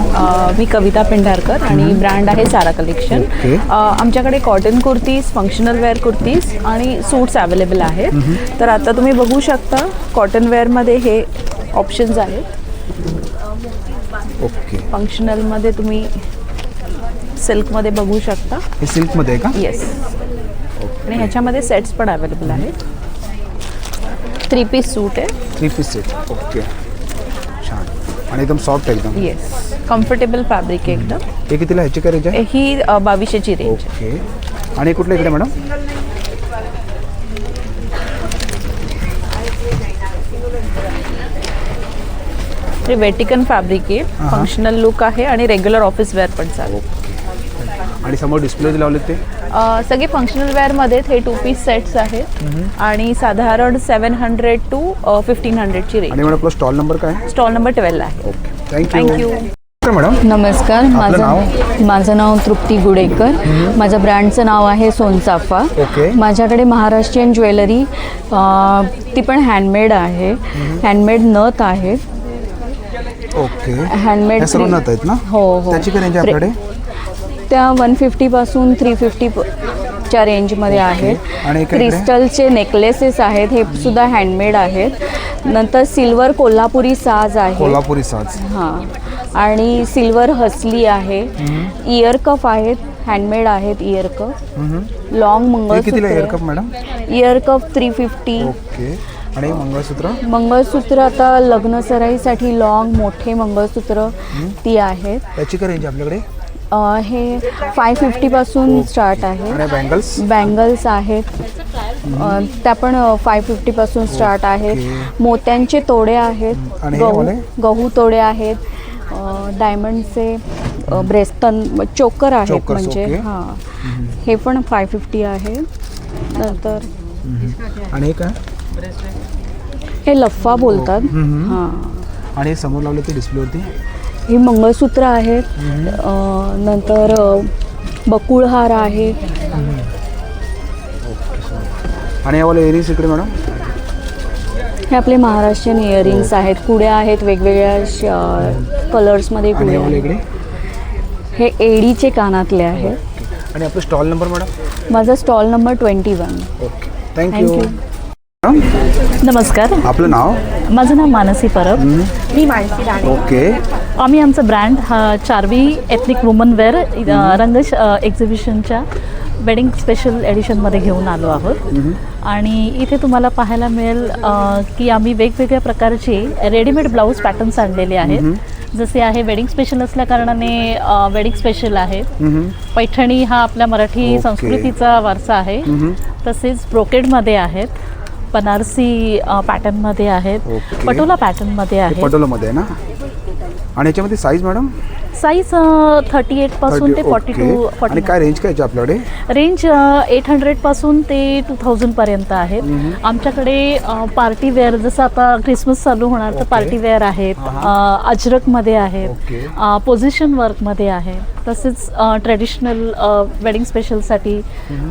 F: मी कविता पेंढारकर आणि ब्रँड आहे सारा कलेक्शन. आमच्याकडे cotton kurtis, functional wear kurtis आणि सूट्स अवेलेबल आहेत. तर आता तुम्ही बघू शकता कॉटन वेअरमध्ये हे ऑप्शन्स आहेत. फंक्शनलमध्ये तुम्ही सिल्कमध्ये बघू शकता.
A: हे सिल्कमध्ये आहे का?
F: येस. आणि ह्याच्यामध्ये सेट्स पण अवेलेबल आहेत. 3 पीस सूट आहे.
A: 3 पीस सेट. ओके, छान. आणि एकदम सॉफ्ट आहे एकदम.
F: येस, कम्फर्टेबल फॅब्रिक आहे एकदम.
A: हे कितीला? ह्याची काय रेंज आहे?
F: ही 2200ची रेंज.
A: ओके. आणि कुठलं इकडे मॅडम?
F: हे वेटिकन फॅब्रिक आहे. फंक्शनल लुक आहे आणि रेग्युलर ऑफिस वेअर पण चालू.
A: आणि समोर डिस्प्ले लावले ते
F: सगळे फंक्शनल वेअरमध्ये हे 2 पीस सेट्स आहेत आणि साधारण 700 to 1500ची रेंज.
A: आणि मॅडम आपला स्टॉल नंबर काय?
F: स्टॉल नंबर 12 आहे.
A: Okay,
F: thank you.
A: मॅडम.
H: नमस्कार, माझं नाव तृप्ती गुडेकर. माझ्या ब्रँडचं नाव आहे सोनचाफा. माझ्याकडे महाराष्ट्रीयन ज्वेलरी, ती पण हँडमेड आहे. हँडमेड नथ आहे.
A: ओके.
H: हँडमेड
A: सर्व नथ आहेत ना?
H: हो.
A: त्याची काय रेंज आहे आपल्याकडे?
H: त्या 150 पासून 350च्या रेंजमध्ये आहेत. क्रिस्टलचे नेकलेसेस आहेत, हे सुद्धा हँडमेड आहेत. नंतर सिल्वर कोल्हापुरी साज आहे.
A: कोल्हापुरी साज.
H: हां. आणि सिल्वर हसली आहे. इयर कफ आहेत, हँडमेड आहेत इयर कफ. लॉंग मंगळसूत्र.
A: Ear cuff madam?
H: Ear cuff 350.
A: Okay. आणि मंगळसूत्र?
H: मंगळसूत्र आता लग्न सराईसाठी लॉंग मोठे मंगळसूत्र ती आहेत.
A: त्याची काय रेंज आपल्याकडे?
H: हे 550 पासून स्टार्ट आहे. बँगल्स आहेत, त्या पण 550 पासून स्टार्ट आहेत. मोत्यांचे तोडे आहेत, गहू तोडे आहेत, डायमंडचे चोकर आहेत म्हणजे. हां, हे पण 550 आहे. नंतर
A: आणि काय?
E: हे लफ्फा बोलतात. हां.
A: आणि समोर लावले ते डिस्प्लेवरती
E: ही मंगळसूत्र आहेत. नंतर बकुळहार आहे.
A: आणि यावाले एरिंग्स इकडे मॅडम
E: हे आपले महाराष्ट्रीयन इयरिंग्स आहेत. कुड्या आहेत वेगवेगळ्या कलर्समध्ये
A: आणि
E: कुड्या
A: यावाले
E: आहेत.
A: इकडे
E: हे एडीचे कानातले आहेत.
A: आणि आपलं स्टॉल नंबर मॅडम.
E: माझा स्टॉल नंबर 21.
A: Okay thank you.
E: नमस्कार,
A: आपलं नाव.
E: माझं नाव मानसी परब. मी मानसी राणे.
A: ओके.
E: आम्ही आमचा ब्रँड हा चारवी एथनिक वुमन वेअर रंग एक्झिबिशनच्या वेडिंग स्पेशल एडिशनमध्ये घेऊन आलो आहोत. आणि इथे तुम्हाला पाहायला मिळेल की आम्ही वेगवेगळ्या प्रकारचे रेडीमेड ब्लाऊज पॅटर्न्स आणलेले आहेत. जसे आहे वेडिंग स्पेशल असल्या कारणाने वेडिंग स्पेशल आहे. पैठणी हा आपल्या मराठी संस्कृतीचा वारसा आहे. तसेच ब्रोकेडमध्ये आहेत, बनारसी पॅटर्नमध्ये आहेत, पटोला पॅटर्नमध्ये आहेत.
A: पटोलामध्ये आहे ना. आणि याच्यामध्ये साईज मॅडम.
E: साईज 38 पासून ते 42.
A: आणि काय रेंज काय आपल्याकडे.
E: रेंज 800 पासून ते 2000 पर्यंत आहेत. आमच्याकडे पार्टी वेअर, जसं आता क्रिसमस चालू होणार तर पार्टी वेअर आहेत, अजरकमध्ये आहेत, पोझिशन वर्कमध्ये आहे. तसेच ट्रेडिशनल वेडिंग स्पेशलसाठी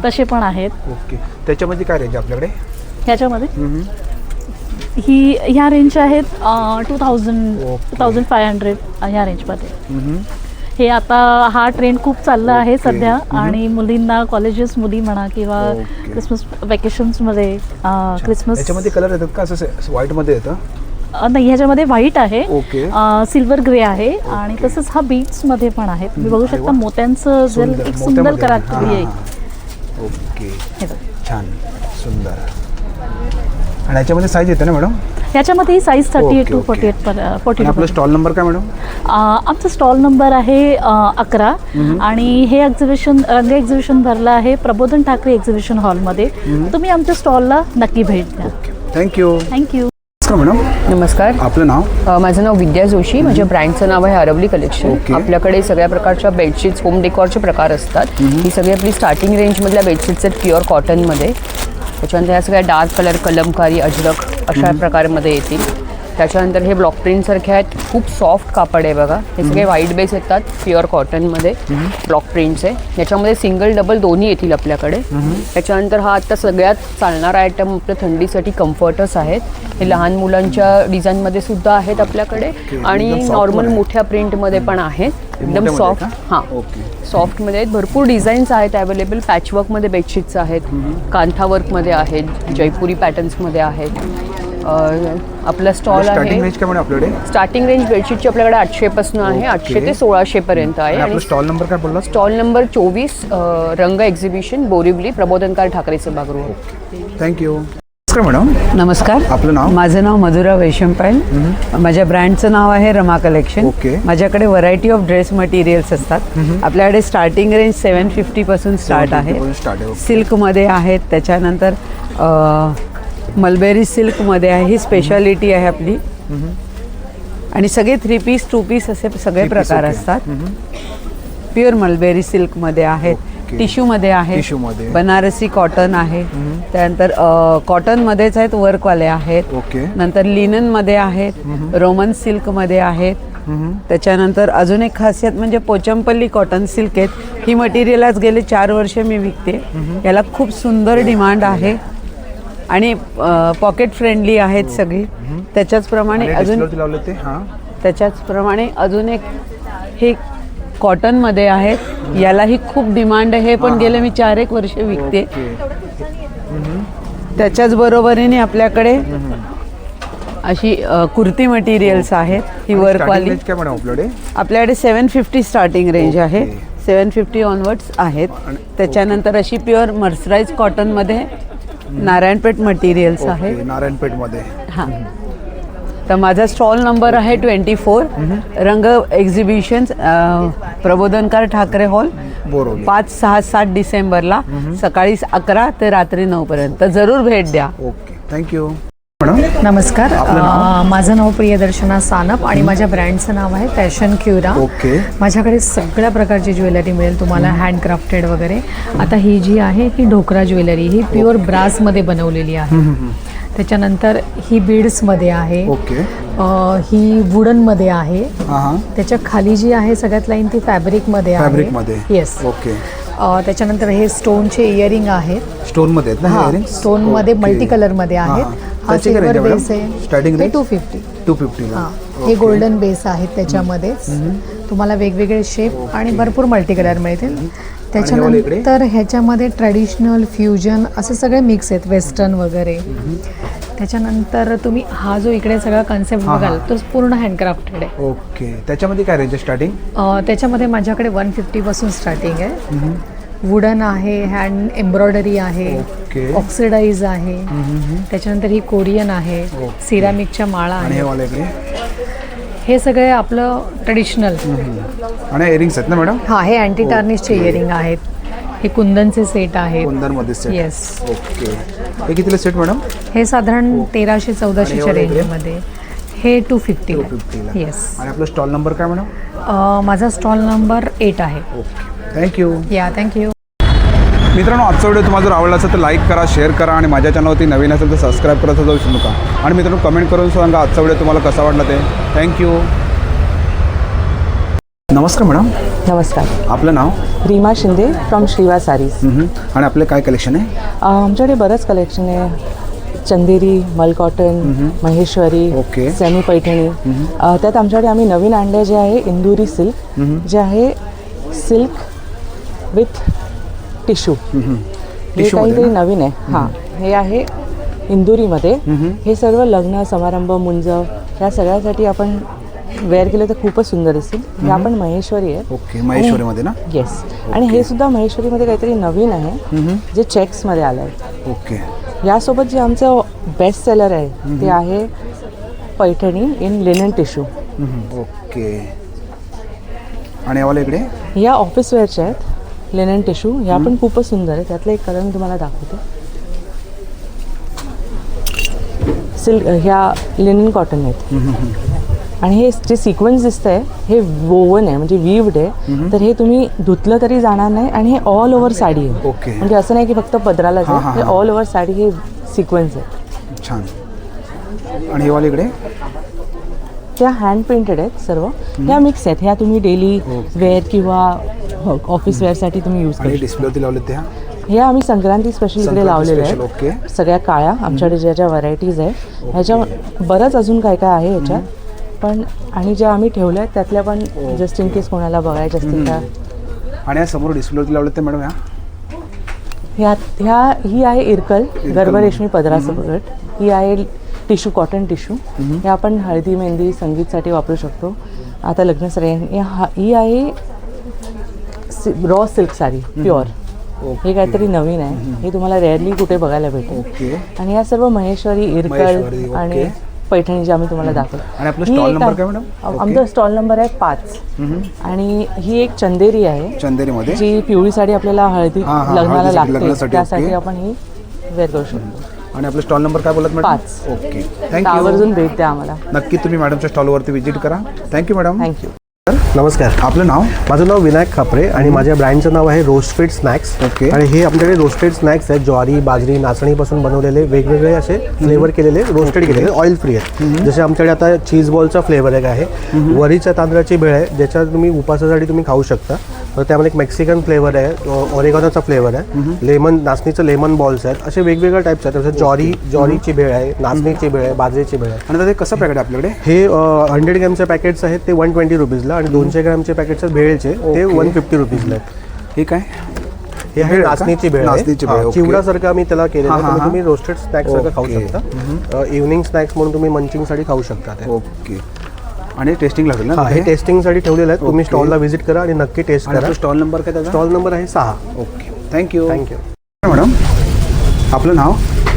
E: तसे पण आहेत.
A: ओके. त्याच्यामध्ये काय रेंज आपल्याकडे.
E: ह्याच्यामध्ये ह्या रेंज आहेत 2500 ह्या रेंजमध्ये. हे आता हा ट्रेंड खूप चालला आहे सध्या. आणि मुलींना कॉलेजेस मुली म्हणा किंवा क्रिसमस वेकेशन्समध्ये क्रिसमस.
A: याच्यामध्ये कलर येतात का असं व्हाईटमध्ये येतं.
E: नाही, ह्याच्यामध्ये व्हाईट आहे,
A: ओके.
E: सिल्वर ग्रे आहे आणि तसंच हा बीट्समध्ये पण आहे. तुम्ही बघू शकता मोत्यांचं जर एक सुंदर कलाकृती आहे.
A: ओके छान सुंदर. आणि याच्यामध्ये साईज येते ना मॅडम.
E: याच्यामध्ये ही साईज 38 to 48.
A: आपला स्टॉल नंबर काय मॅडम.
E: आमचा स्टॉल नंबर आहे 11. आणि हे एक्झिबिशन रंग एक्झिबिशन भरलं आहे प्रबोधन ठाकरे एक्झिबिशन हॉलमध्ये. तुम्ही आमच्या स्टॉलला नक्की भेट द्या.
A: थँक्यू. मॅडम.
C: नमस्कार,
A: आपलं नाव.
C: माझं नाव विद्या जोशी. माझ्या ब्रँडचं नाव आहे अरवली कलेक्शन. आपल्याकडे सगळ्या प्रकारच्या बेडशीट्स, होम डेकॉरचे प्रकार असतात. ही सगळी आपली स्टार्टिंग रेंजमधल्या बेडशीट्स आहेत प्युअर कॉटनमध्ये. त्याच्यानंतर ह्या सगळ्या डार्क कलर, कलमकारी, अजरक अशा प्रकारमध्ये येतील. त्याच्यानंतर हे ब्लॉक प्रिंटसारखे आहेत. खूप सॉफ्ट कापड आहे बघा. हे सगळे व्हाईट बेस येतात प्युअर कॉटनमध्ये. ब्लॉक प्रिंट्स आहे. याच्यामध्ये सिंगल डबल दोन्ही येतील आपल्याकडे. त्याच्यानंतर हा आता सगळ्यात चालणारा आयटम आपल्या थंडीसाठी कम्फर्टर्स आहेत. हे लहान मुलांच्या डिझाईनमध्ये सुद्धा आहेत आपल्याकडे. आणि नॉर्मल मोठ्या प्रिंटमध्ये पण आहेत. एकदम सॉफ्ट. हां, सॉफ्टमध्ये आहेत. भरपूर डिझाईन्स आहेत अवेलेबल. पॅचवर्कमध्ये बेडशीट्स आहेत, कांथा वर्कमध्ये आहेत, जयपुरी पॅटर्न्समध्ये आहेत. आपला स्टॉल आहे. स्टार्टिंग रेंज बेडशीटची आपल्याकडे 800 पासून आहे. 800 ते 1600 पर्यंत आहे. आणि
A: स्टॉल नंबर काय बोलला.
C: स्टॉल नंबर 24, रंग एक्झिबिशन, बोरिवली, प्रबोधनकार ठाकरे सभागृह.
A: थँक्यू. मॅडम.
C: नमस्कार,
A: आपलं नाव.
C: माझं नाव मधुरा वैशंपायल. माझ्या ब्रँडचं नाव आहे रमा कलेक्शन.
A: ओके.
C: माझ्याकडे व्हरायटी ऑफ ड्रेस मटेरियल्स असतात. आपल्याकडे स्टार्टिंग रेंज 750 पासून स्टार्ट आहे. सिल्कमध्ये आहेत. त्याच्यानंतर मलबेरी सिल्कमध्ये आहे. ही स्पेशालिटी आहे आपली. आणि सगळे 3 पीस 2 पीस असे सगळे प्रकार असतात. प्युअर मलबेरी सिल्कमध्ये आहेत. टिश्यूमध्ये आहे. बनारसी कॉटन आहे. त्यानंतर कॉटनमध्येच आहेत, वर्कवाले आहेत. नंतर लिननमध्ये आहेत, रोमन सिल्कमध्ये आहेत. त्याच्यानंतर अजून एक खासियत म्हणजे पोचमपल्ली कॉटन सिल्क आहेत. ही मटेरियल आज गेले 4 वर्ष मी विकते. याला खूप सुंदर डिमांड आहे आणि पॉकेट फ्रेंडली आहेत सगळी. त्याच्याचप्रमाणे अजून एक हे कॉटनमध्ये आहेत. यालाही खूप डिमांड आहे. हे पण गेले मी 4-1 वर्ष विकते. त्याच्याच बरोबरीने आपल्याकडे अशी कुर्ती मटेरियल्स आहेत. ही वर्कवाली आपल्याकडे 750 स्टार्टिंग रेंज आहे. 750 ऑनवर्ड्स आहेत. त्याच्यानंतर अशी प्युअर मर्सराईज कॉटनमध्ये नारायणपेठ मटेरियल्स आहे.
A: नारायणपेठमध्ये.
C: हां, तर माझा स्टॉल नंबर आहे 24, रंग एक्झिबिशन्स, प्रबोधनकार ठाकरे हॉल, 5, 6, 7 डिसेंबरला सकाळी 11 ते रात्री 9 पर्यंत. जरूर भेट द्या.
A: Okay, thank you. मॅडम
M: नमस्कार,
A: आपलं नाव?
M: माझं नाव प्रियदर्शना सानप आणि माझ्या ब्रँडचं नाव आहे फॅशन क्युरा.
A: ओके.
M: माझ्याकडे सगळ्या प्रकारची ज्वेलरी मिळेल तुम्हाला, हँडक्राफ्टेड वगैरे. आता ही जी आहे ही ढोकरा ज्वेलरी, ही प्युअर ब्रासमध्ये बनवलेली आहे. त्याच्यानंतर ही बीड्समध्ये आहे.
A: ओके.
M: ही वुडनमध्ये आहे.
A: हां.
M: त्याच्या खाली जी आहे सगळ्यात लाईन ती फॅब्रिकमध्ये आहे.
A: फॅब्रिकमध्ये.
M: येस.
A: ओके.
M: त्याच्यानंतर हे स्टोनचे इयरिंग आहेत.
A: स्टोनमध्ये आहेत ना
M: हां,
A: इयरिंग्स?
M: स्टोनमध्ये मल्टी कलरमध्ये आहेत. हा
A: त्याची काय
M: सिल्वर
A: रेंज आहे
M: बेस
A: मॅडम?
M: आहे.
A: स्टार्टिंग
M: हे
A: रेंज
M: 250.
A: 250 ला.
M: हां, हे गोल्डन बेस आहेत त्याच्यामध्येच. तुम्हाला वेगवेगळे शेप आणि भरपूर मल्टी कलर मिळतील. त्याच्यानंतर ह्याच्यामध्ये ट्रॅडिशनल, फ्युजन असे सगळे मिक्स आहेत, वेस्टर्न वगैरे. त्याच्यानंतर तुम्ही हा जो इकडे सगळा कन्सेप्ट बघाल तो पूर्ण हँडक्राफ्टेड आहे.
A: ओके. त्याच्यामध्ये काय रेंज आहे स्टार्टिंग?
M: त्याच्यामध्ये माझ्याकडे 150 पासून स्टार्टिंग आहे. वुडन आहे, हँड एम्ब्रॉयडरी आहे, ऑक्सिडाईज आहे. त्याच्यानंतर ही कोरियन आहे, सिरामिकच्या माळा आहे. हे सगळे आपलं ट्रेडिशनल.
A: आणि इयरिंग्स आहेत ना मॅडम?
M: हां, हे अँटी टार्निशचे इयरिंग आहेत. हे कुंदनचे सेट आहेत.
A: कुंदनमध्ये सेट.
M: येस.
A: ओके. हे कितीला सेट मॅडम?
M: हे साधारण 1300-1400च्या रेंजमध्ये. हे 250. येस.
A: आणि आपला स्टॉल नंबर काय मॅडम?
M: माझा स्टॉल नंबर 8 आहे.
A: ओके. थँक्यू.
M: या, थँक्यू.
A: मित्रांनो, आजचा व्हिडिओ तुम्हाला जर आवडला असेल तर लाईक करा, शेअर करा आणि माझ्या चॅनलवरती नवीन असेल तर सबस्क्राईब करायचं जाऊ विसरू नका. आणि मित्रांनो, कमेंट करून सांगा आजचा व्हिडिओ तुम्हाला कसा वाटला ते. थँक्यू. नमस्कार मॅडम.
C: नमस्कार.
A: आपलं नाव?
C: Reema Shinde from Shriva sarees.
A: आणि आपलं काय कलेक्शन आहे?
C: आमच्याकडे बरंच कलेक्शन आहे. चंदेरी, मल cotton, Maheshwari,
A: okay.
C: Semi Paithani. त्यात आमच्याकडे आम्ही नवीन आणले जे आहे इंदुरी सिल्क, जे आहे सिल्क विथ टिश्यू. हे काहीतरी नवीन आहे. हां, हे आहे इंदुरीमध्ये. हे सर्व लग्न समारंभ, मुंज ह्या सगळ्यासाठी आपण वेअर केलं तर खूपच सुंदर दिसेल. हे आपण महेश्वरी आहे.
A: ओके. महेश्वरीमध्ये ना?
C: येस. आणि हे सुद्धा महेश्वरीमध्ये काहीतरी नवीन आहे जे चेक्समध्ये आलं आहे.
A: ओके.
C: यासोबत जे आमचं बेस्ट सेलर आहे ते आहे Paithani in linen tissue.
A: Okay. आणि यावाला इकडे
C: या ऑफिस वेअरच्या आहेत लिनन टिश्यू. ह्या पण खूपच सुंदर आहे. त्यातलं एक कलर तुम्हाला दाखवते. सिल्क, ह्या लिनन कॉटन आहेत. आणि हे जे सिक्वेन्स दिसतंय हे वोवन आहे, म्हणजे वीव्ड आहे. तर हे तुम्ही धुतलं तरी जाणार नाही. आणि हे ऑल ओव्हर साडी आहे.
A: ओके.
C: म्हणजे असं नाही की फक्त पदरालाच आहे, हे ऑल ओव्हर साडी हे सिक्वेन्स आहे.
A: छान. आणि हे वाले इकडे
C: त्या हँड पेंटेड आहेत सर्व. ह्या मिक्स आहेत. ह्या तुम्ही डेली वेअर किंवा ऑफिस वेअरसाठी तुम्ही यूज करू.
A: डिस्प्लेवरती लावले त्या
C: हे आम्ही संक्रांती स्पेशल इकडे लावलेले आहेत.
A: ओके.
C: सगळ्या काळ्या आमच्याकडे ज्या ज्या व्हरायटीज आहे ह्याच्या बरंच अजून काय काय आहे ह्याच्यात पण. आणि ज्या आम्ही ठेवल्या आहेत त्यातल्या पण जस्ट इन केस कोणाला बघायच्या असतील त्या.
A: आणि समोर डिस्प्लेवरती लावले ते मॅडम
C: ह्या ही आहे इरकल गर्भरेशमी पदरासकट. ही आहे टिश्यू, कॉटन टिश्यू. हे आपण हळदी, मेहंदी, संगीतसाठी वापरू शकतो. आता लग्न साडी. ही आहे रॉ सिल्क साडी प्युअर. हे काहीतरी नवीन आहे. हे तुम्हाला रेअरली कुठे बघायला भेटेल. आणि या सर्व महेश्वरी, इरकल आणि पैठणी जे आम्ही तुम्हाला दाखवतो.
A: आणि आपला स्टॉल नंबर काय मॅडम?
C: आमचा स्टॉल नंबर आहे 5. आणि ही एक चंदेरी आहे.
A: चंदेरीमध्ये
C: जी पिवळी साडी आपल्याला हळदी लग्नाला लागते त्यासाठी आपण ही वेअर करू शकतो.
A: आणि आपला स्टॉल नंबर काय बोलत मॅडम?
C: 5.
A: ओके. थँक्यू.
C: आवर्जून भेट द्या आम्हाला.
A: नक्की तुम्ही मॅडमच्या स्टॉलवरती व्हिजिट करा. Thank you madam.
C: थँक्यू.
N: नमस्कार.
A: आपलं नाव?
N: माझं नाव विनायक खापरे आणि माझ्या ब्रँडचं नाव आहे रोस्टेड स्नॅक्स.
A: ओके.
N: आणि हे आमच्याकडे रोस्टेड स्नॅक्स आहेत. ज्वारी, बाजरी, नाचणीपासून बनवलेले वेगवेगळे असे फ्लेवर केलेले, रोस्टेड केलेले, ऑइल फ्री आहेत. जसे आमच्याकडे आता चीज बॉलचा फ्लेवर एक आहे, वरीच्या तांदळाची भेळ आहे ज्याच्यात तुम्ही उपासासाठी तुम्ही खाऊ शकता. तर त्यामध्ये एक मेक्सिकन फ्लेवर आहे, ऑरेगॉनोचा फ्लेवर आहे, लेमन, नाचणीचं लेमन बॉल्स आहेत. असे वेगवेगळ्या टाईप्स आहेत. जसं ज्वारीची भेळ आहे, नाचणीची भेळ आहे, बाजरीची भेळ आहे.
A: आणि ते कसं पॅकेट आहे आपल्याकडे?
N: हे 100 ग्रॅमचे पॅकेट्स आहेत ते 120 रुपीजला आणि 200 ग्रॅमचे पॅकेट्स आहेत भेळचे ते 150 रुपीजला आहेत.
A: हे काय?
N: हे आहे नाचणीची भेळ. चिवडासारखं आम्ही त्याला केलेलं आहे. तुम्ही रोस्टेड स्नॅक्स सारखं खाऊ शकता. इव्हनिंग स्नॅक्स म्हणून तुम्ही मंचिंगसाठी खाऊ शकता ते.
A: ओके. आणि टेस्टिंग लागेल ना?
N: हे टेस्टिंगसाठी ठेवलेलं आहे. तुम्ही स्टॉलला व्हिजिट करा आणि नक्की टेस्ट करा.
A: स्टॉल नंबर काय त्याचा?
N: स्टॉल नंबर आहे 6.
A: ओके. थँक्यू.
N: Thank you
A: madam. आपलं नाव?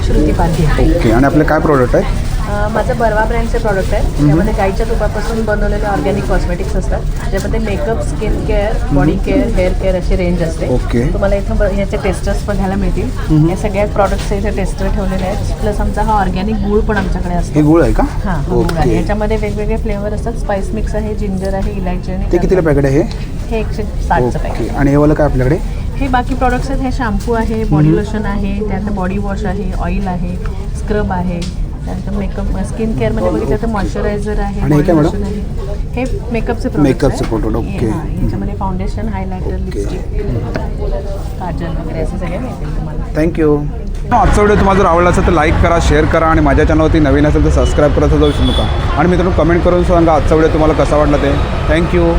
M: श्रुती पांढरी.
A: ओके. आणि आपले काय प्रोडक्ट आहेत?
K: माझं बर्वा ब्रँडचे प्रॉडक्ट आहे त्यामध्ये गाईच्या तुपापासून बनवलेले ऑर्गॅनिक कॉस्मेटिक्स असतात ज्यामध्ये makeup skin care body care hair care अशी रेंज असते
A: ओके.
K: तुम्हाला इथं ह्याचे टेस्टर्स बघायला मिळतील या सगळ्या प्रॉडक्ट्स इथे टेस्टर ठेवलेले आहेत प्लस आमचा हा ऑर्गॅनिक गूळ पण आमच्याकडे असतो
A: हे गुळ आहे का?
K: हां गूळ आहे
A: ओके.
K: याच्यामध्ये वेगवेगळे फ्लेवर असतात स्पाइस मिक्स आहे जिंजर आहे इलायची आणि
A: ते कितीला पॅकेट आहे
K: हे 160चं पॅकेट
A: ओके. आणि हे वाला काय आपल्याकडे?
K: हे बाकी प्रॉडक्ट्स आहेत हे शॅम्पू आहे बॉडी लोशन आहे त्यानंतर बॉडी वॉश आहे ऑइल आहे स्क्रब आहे त्यानंतर मेकअप स्किन केअरमध्ये बघितलं तर मॉइश्चरायझर आहे
A: आणि हे काय
K: body
A: मॅडम?
K: lotion आहे हे मेकअपचे
A: मेकअपचे product, ओके.
K: याच्यामध्ये फाउंडेशन हायलायटर लिपस्टिक काजल वगैरे असे सगळे मिळतील तुम्हाला
A: थँक्यू. आजचा व्हिडिओ तुम्हाला जर आवडला असेल तर लाईक करा शेअर करा आणि माझ्या चॅनलवरती नवीन असेल तर सबस्क्राईब करायचं जाऊ विसरू नका आणि मित्रांनो कमेंट करून सांगा आजचा व्हिडिओ तुम्हाला कसा वाटला ते. थँक्यू.